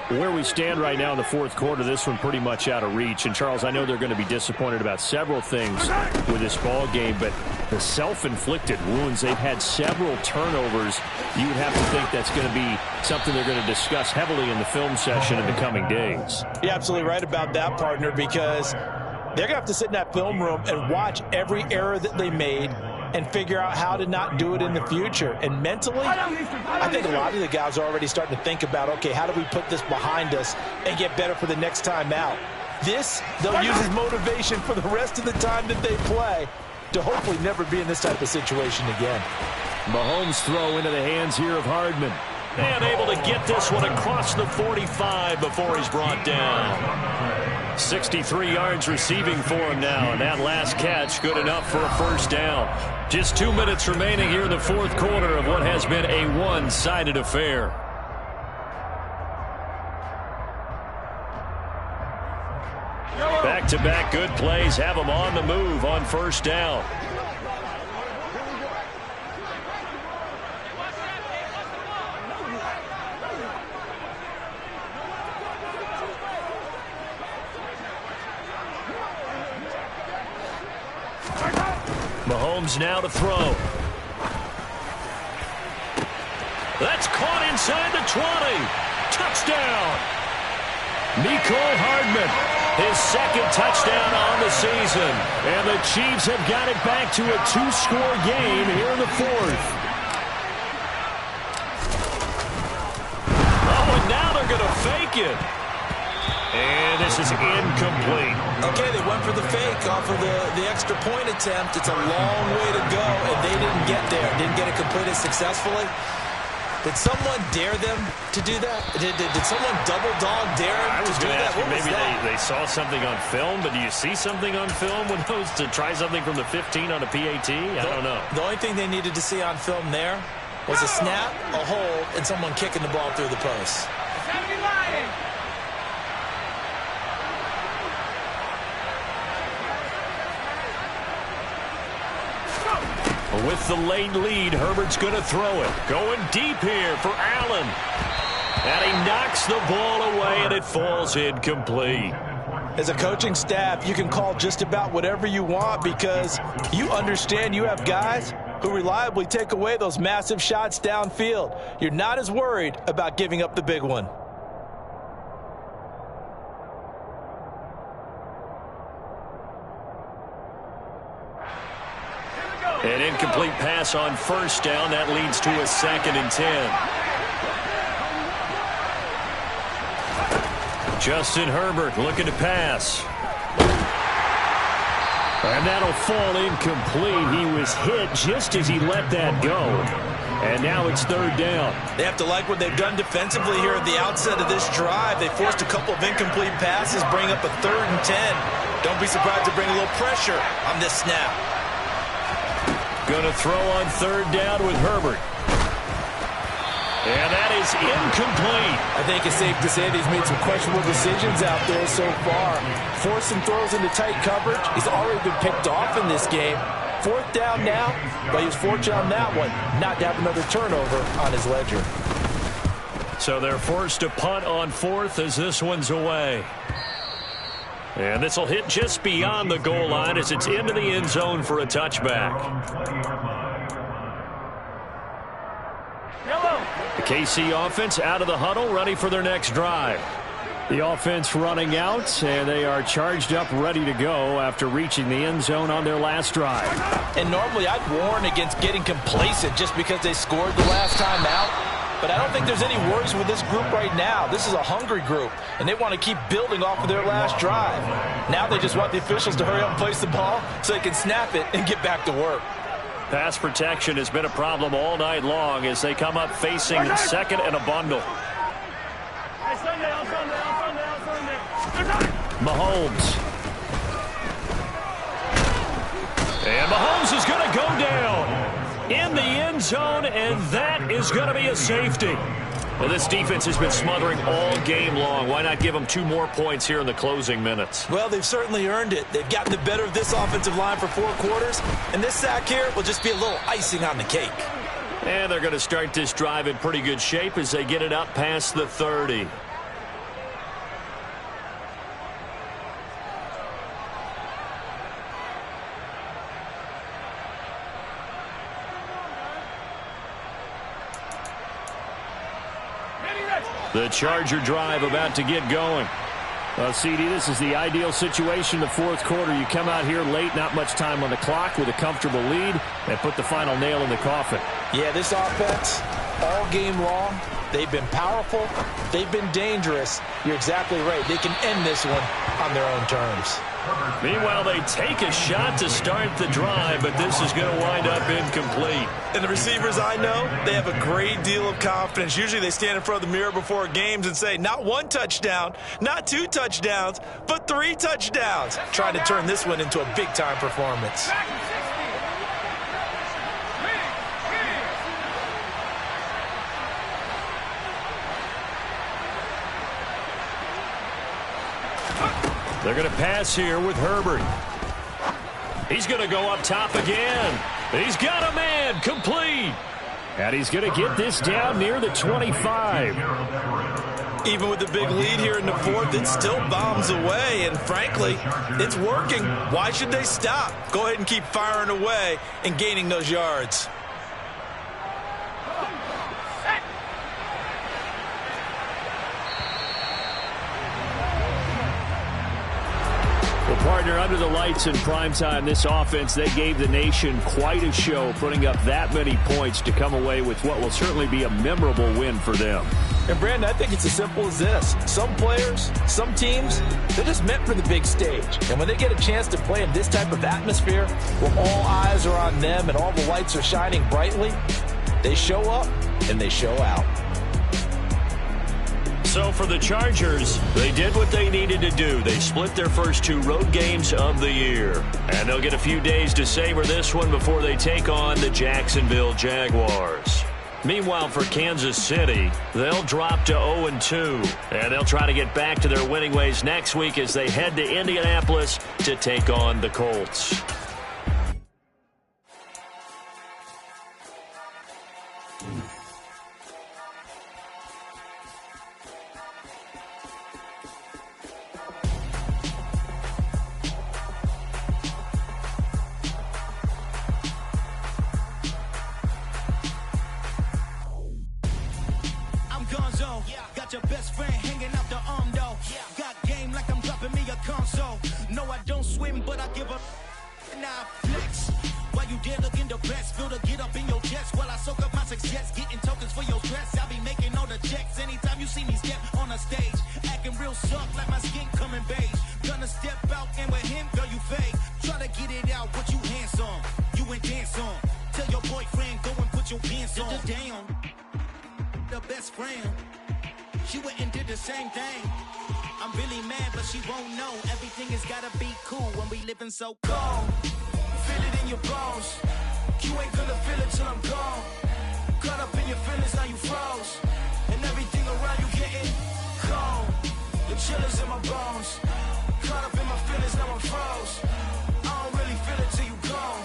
Where we stand right now in the fourth quarter, this one pretty much out of reach. And, Charles, I know they're going to be disappointed about several things with this ball game, but the self-inflicted wounds, they've had several turnovers. You would have to think that's going to be something they're going to discuss heavily in the film session in the coming days. You're absolutely right about that, partner, because they're going to have to sit in that film room and watch every error that they made and figure out how to not do it in the future. And mentally, I think a lot of the guys are already starting to think about, okay, how do we put this behind us and get better for the next time out? This, they'll use as motivation for the rest of the time that they play to hopefully never be in this type of situation again. Mahomes' throw into the hands here of Hardman. And able to get this one across the 45 before he's brought down. 63 yards receiving for him now, and that last catch good enough for a first down. Just 2 minutes remaining here in the fourth quarter of what has been a one-sided affair. Back-to-back good plays have them on the move on first down. Mahomes now to throw. That's caught inside the 20. Touchdown. Mecole Hardman, his second touchdown on the season. And the Chiefs have got it back to a two-score game here in the fourth. Oh, and now they're going to fake it. And this is incomplete. Okay, they went for the fake off of the extra point attempt. It's a long way to go, and they didn't get there. Didn't get it completed successfully. Did someone dare them to do that? Did someone double-dog dare them to do that? Maybe they saw something on film, but do you see something on film when those to try something from the 15 on a PAT? I don't know. The only thing they needed to see on film there was a snap, a hold, and someone kicking the ball through the post. With the late lead, Herbert's going to throw it. Going deep here for Allen. And he knocks the ball away, and it falls incomplete. As a coaching staff, you can call just about whatever you want because you understand you have guys who reliably take away those massive shots downfield. You're not as worried about giving up the big one. An incomplete pass on first down. That leads to a 2nd and 10. Justin Herbert looking to pass. And that'll fall incomplete. He was hit just as he let that go. And now it's 3rd down. They have to like what they've done defensively here at the outset of this drive. They forced a couple of incomplete passes, bring up a 3rd and 10. Don't be surprised to bring a little pressure on this snap. Going to throw on 3rd down with Herbert. And that is incomplete. I think it's safe to say that he's made some questionable decisions out there so far. Forced some throws into tight coverage. He's already been picked off in this game. 4th down now, but he was fortunate on that one not to have another turnover on his ledger. So they're forced to punt on 4th as this one's away. And this will hit just beyond the goal line as it's into the end zone for a touchback. The KC offense out of the huddle, ready for their next drive. The offense running out, and they are charged up, ready to go after reaching the end zone on their last drive. And normally I'd warn against getting complacent just because they scored the last time out. But I don't think there's any worries with this group right now. This is a hungry group, and they want to keep building off of their last drive. Now they just want the officials to hurry up and place the ball so they can snap it and get back to work. Pass protection has been a problem all night long as they come up facing 2nd and a bundle. Mahomes. And Mahomes is going to go down in the end zone, and that is going to be a safety. Well, this defense has been smothering all game long. Why not give them 2 more points here in the closing minutes? Well, they've certainly earned it. They've gotten the better of this offensive line for 4 quarters, and this sack here will just be a little icing on the cake. And they're going to start this drive in pretty good shape as they get it up past the 30. The Charger drive about to get going. Well, CD, this is the ideal situation in the 4th quarter. You come out here late, not much time on the clock with a comfortable lead, and put the final nail in the coffin. Yeah, this offense, all game long, they've been powerful, they've been dangerous. You're exactly right. They can end this one on their own terms. Meanwhile, they take a shot to start the drive, but this is going to wind up incomplete. And the receivers I know, they have a great deal of confidence. Usually they stand in front of the mirror before games and say, not 1 touchdown, not 2 touchdowns, but 3 touchdowns. Trying to turn this one into a big-time performance. They're going to pass here with Herbert. He's going to go up top again. He's got a man, complete. And he's going to get this down near the 25. Even with the big lead here in the 4th, it still bombs away. And frankly, it's working. Why should they stop? Go ahead and keep firing away and gaining those yards. Partner, under the lights in primetime, this offense, they gave the nation quite a show, putting up that many points to come away with what will certainly be a memorable win for them. And, Brandon, I think it's as simple as this. Some players, some teams, they're just meant for the big stage. And when they get a chance to play in this type of atmosphere, where all eyes are on them and all the lights are shining brightly, they show up and they show out. So for the Chargers, they did what they needed to do. They split their first 2 road games of the year. And they'll get a few days to savor this one before they take on the Jacksonville Jaguars. Meanwhile, for Kansas City, they'll drop to 0-2. And they'll try to get back to their winning ways next week as they head to Indianapolis to take on the Colts. best friend hanging out the arm though. Got game like I'm dropping me a console. No, I don't swim, but I give up. Nah, flex. While you there looking the best, feel the get up in your chest while I soak up my success, getting tokens for your stress. I be making all the checks anytime you see me step on a stage, acting real soft like my skin coming beige. Gonna step out and with him, girl, you fake. Try to get it out, but you handsome. You ain't dance on. Tell your boyfriend go and put your pants on. Damn, the best friend. She went and did the same thing. I'm really mad, but she won't know. Everything has gotta be cool when we living so cold. Feel it in your bones. You ain't gonna feel it till I'm gone. Caught up in your feelings, now you froze. And everything around you getting cold. The chill is in my bones. Caught up in my feelings, now I'm froze. I don't really feel it till you gone.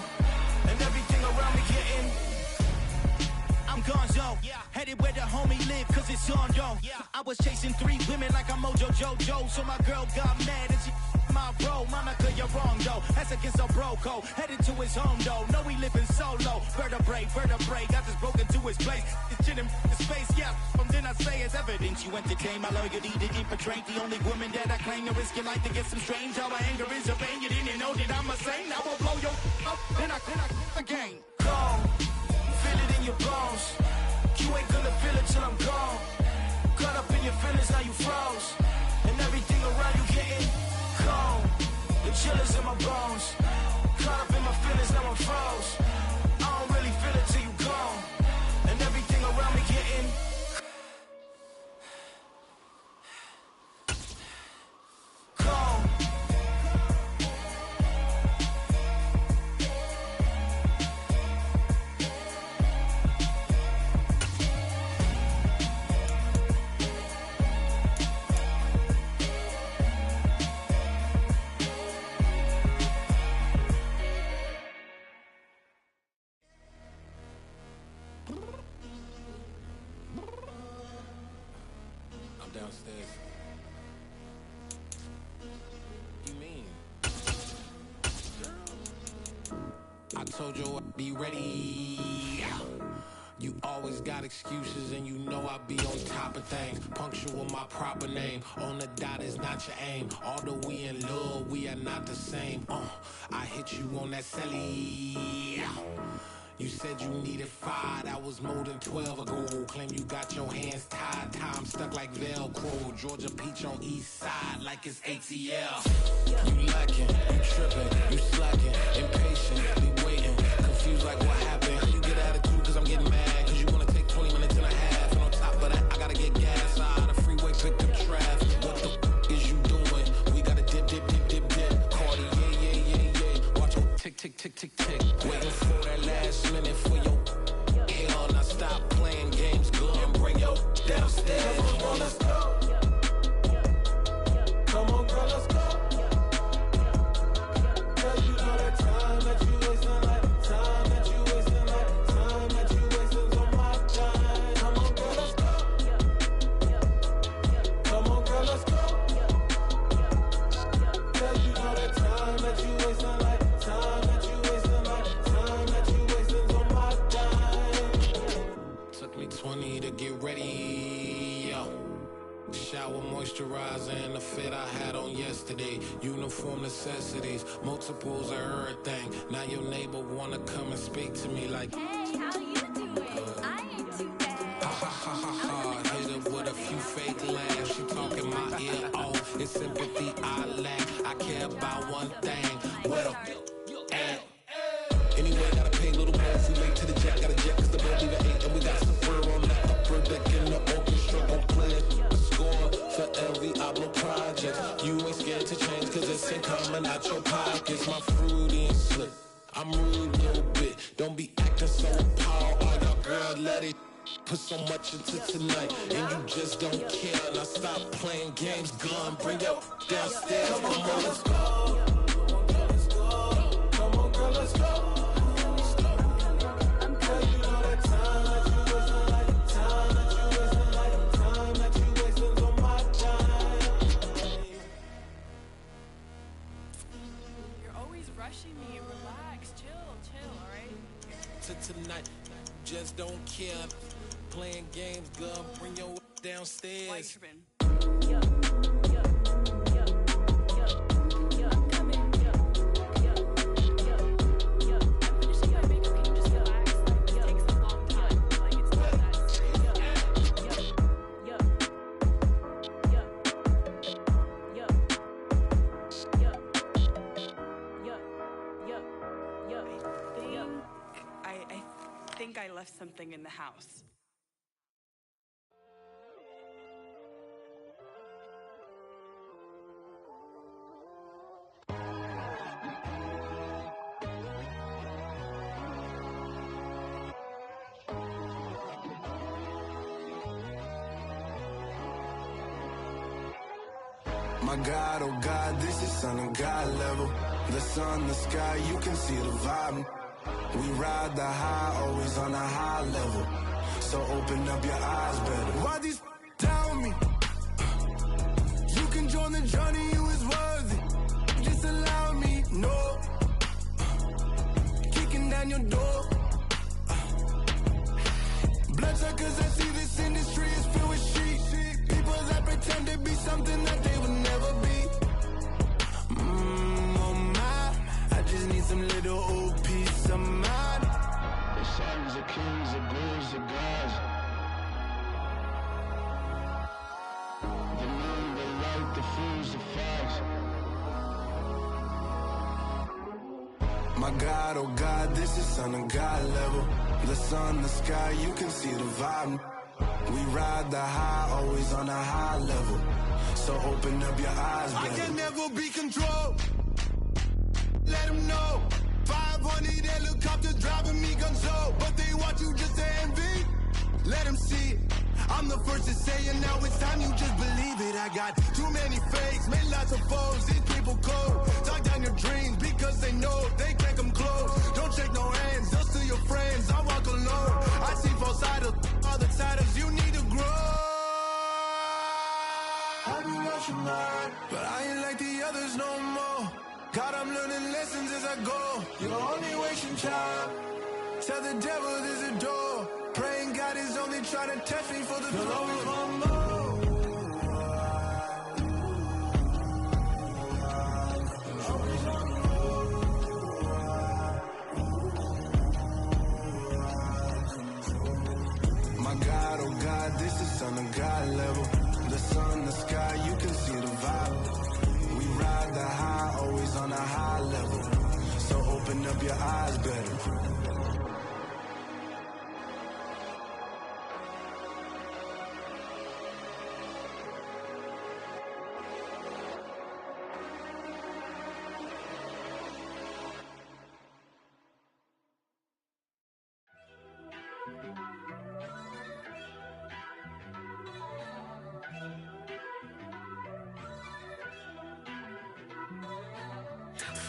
And everything around me getting I'm gonzo, headed where the homie live, cause it's on though. I was chasing 3 women like I'm Mojo Jojo, so my girl got mad and she my bro. Monica, you're wrong though, that's against a bro code. Headed to his home though, know he living solo. Vertebrae, got this broken to his place. It's chin in his face, from then I say it's evidence. You entertain my loyalty to infiltrate. The only woman that I claim to risk your life to get some strange. How my anger is a pain, you didn't know that I'm a saint. I will blow your up, then I again. Go. Feel it in your bones. You ain't gonna feel it till I'm gone. Caught up in your feelings, now you froze. And everything around you getting cold. The chill is in my bones. Caught up in my feelings, now I'm froze. I don't really feel it till you gone. And everything around me getting cold. Downstairs. You mean? I told you I'd be ready. You always got excuses and you know I be on top of things. Punctual my proper name. On the dot is not your aim. Although we in love, we are not the same. I hit you on that celly. You said you needed 5, that was more than 12 ago. Claim you got your hands tied, time stuck like Velcro. Georgia Peach on east side like it's ATL. You lacking, you tripping, you slacking, impatient, be waiting, confused like what happened. You get attitude cause I'm getting mad, cause you wanna take 20 minutes and a half. And on top of that, I gotta get gas out of the freeway, pick up traffic. What the is you doing? We gotta dip. Cardi, yeah. Watch your tick, waiting for that last minute for your hell. Now stop playing games, go and bring your downstairs. Come on, let's go. Come on, girl, let's go. Girl, you know that time that you wasting, like time that you wasting, like time that you wasting on my time. Come on, girl, let's go. Come on, girl, let's go. Girl, you know that time that you wasting, like time that you wasting, like time that you wasting on my time. Took me 20 to get ready, yo. Shower, moisturizer, and the fit I had on yesterday. Uniform necessities, multiples of everything. Now your neighbor wanna come and speak to me like, hey, how you doing? I ain't too bad. Ha. Hit her with a few fake laughs. She talking my ear off. It's sympathy I lack. I care about one thing. What up? Anyway, gotta pay a little more if we late to the jack. Gotta jet cause the boat leave at 8. And we got some fur on the upper deck in the orchestra. Gon' play a score for every Ablo project. You ain't scared to change cause it's ain't coming out your pockets. My fruity and slip. I'm rude a little bit. Don't be acting so appalled. All y'all girl, let it put so much into tonight. And you just don't care. Now stop playing games, gun. Bring your downstairs. Come on, let's go. Come on, girl, let's go. Rushing me, relax, chill, alright? Tonight, just don't care. Playing games, girl, bring your downstairs. Why you tripping? think I left something in the house. My God, oh God, this is Son of God level. The sun, the sky, you can see the vibe. We ride the high, always on a high level. So open up your eyes better. Why these tell me? You can join the journey, you is worthy. Just allow me, no. Kicking down your door. Bloodsuckers, I see this industry is filled with sheep. People that pretend to be something that they would never be. Oh my, I just need some little old peace of mind. The sons of kings, the ghouls, the gods. The none, the light, the fools, the facts. My God, oh God, this is Son of God level. The sun, the sky, you can see the vibe. We ride the high, always on a high level. So open up your eyes, baby. I can never be controlled. Let them know. 500 helicopters driving me gonzo. But they want you just to envy. Let them see it. I'm the first to say it, now it's time you just believe it. I got too many fakes, made lots of foes. These people cold. Talk down your dreams because they know they can't come close. Don't shake no hands, just to your friends. I walk alone. I see false idols, all the titles you need to grow. I be rushing mine, but I ain't like the others no more. God, I'm learning lessons as I go. You're only wasting time. Tell the devil there's a door. Praying God is only trying to test me for the throne. My God, oh God, this is Son of God level. The sun, the sky, you can see the vibe. We ride the high, always on a high level. So open up your eyes better.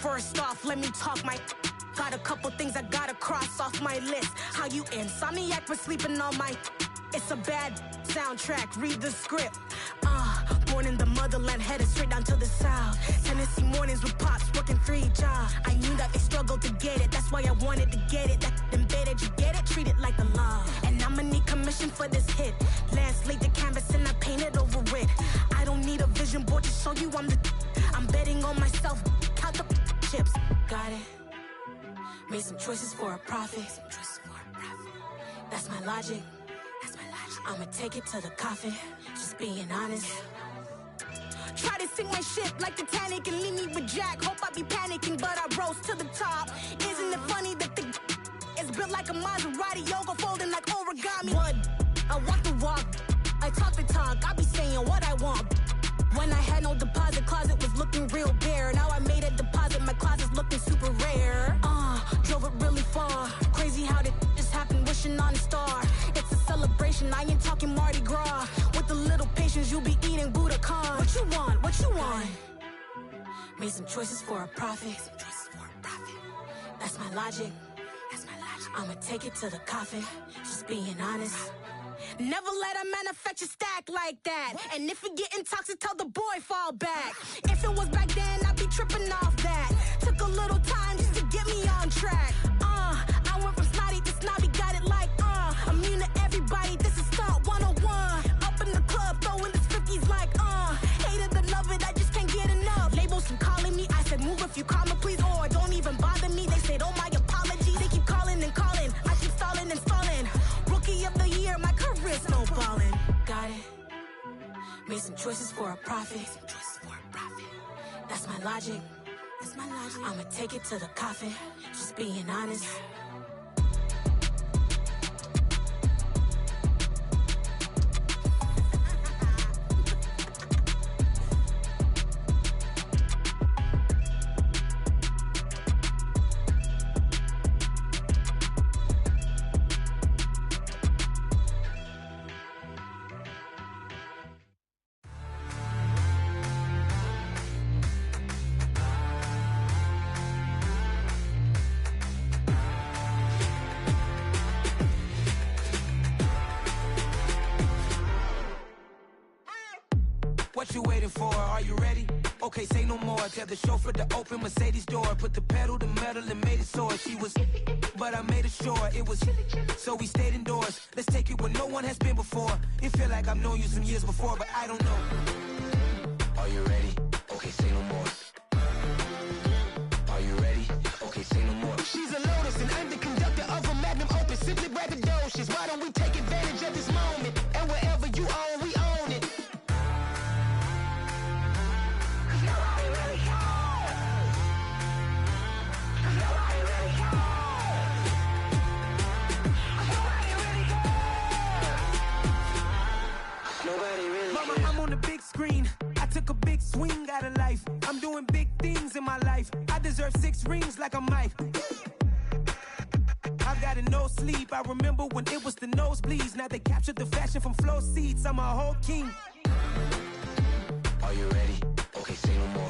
First off, let me talk my. Got a couple things I gotta cross off my list. How you insomniac for sleeping on my. It's a bad soundtrack, read the script. Born in the motherland, headed straight down to the south. Tennessee mornings with pops, working 3 jobs. I knew that they struggled to get it, that's why I wanted to get it. That embedded, you get it, treat it like the law. And I'ma need commission for this hit. Lance laid the canvas and I painted over it. I don't need a vision board to show you I'm the. I'm betting on myself, count the chips. Got it. Made some choices for a profit. That's my logic. I'ma take it to the coffin. Just being honest. Try to sink my ship like Titanic and leave me with Jack. Hope I be panicking, but I rose to the top. Isn't it funny that the is built like a Maserati, yoga folding like origami? What? I walk the walk, I talk the talk. I be saying what I want. When I had no deposit, closet was looking real bare. Now I made a deposit, my closet's looking super rare. Drove it really far. Crazy how did just happen, wishing on a star. It's a celebration, I ain't talking Mardi Gras. With a little patience, you'll be eating Budokan. What you want? What you want? Made some choices for a profit. That's my logic. I'ma take it to the coffin. Just being honest. Never let a manufacture stack like that. And if it getting toxic, tell the boy fall back. If it was back then, I'd be tripping off that. Took a little time just to get me on track. I went from snotty to snobby, got it like immune to everybody, this is stunt 101. Up in the club, throwing the 50s like hate it or love it, I just can't get enough. Labels keep calling me, I said move if you call me please, or don't even bother me. They said oh my apologies, they keep calling and calling. I keep stalling and stalling. Rookie of the year, my career snowballing. Got it. Made some choices for a profit. That's my logic. I'ma take it to the coffin. Just being honest. waiting for. Are you ready? Okay, say no more. Tell the chauffeur to open Mercedes door. Put the pedal to metal and made it soar. She was, but I made it sure it was. So we stayed indoors. Let's take it where no one has been before. It feel like I've known you some years before, but I don't know. Are you ready? Okay, say no more. Are you ready? Okay, say no more. She's a Lotus, an underconductor of a magnum opus. Simply braggadocious. Why don't we take advantage of this moment? And wherever you own, we own it. Mama, I'm on the big screen. I took a big swing out of life. I'm doing big things in my life. I deserve 6 rings like a Mike. I've got no sleep. I remember when it was the nosebleeds. Now they captured the fashion from floor seats. I'm a whole king. Are you ready? Okay, say no more.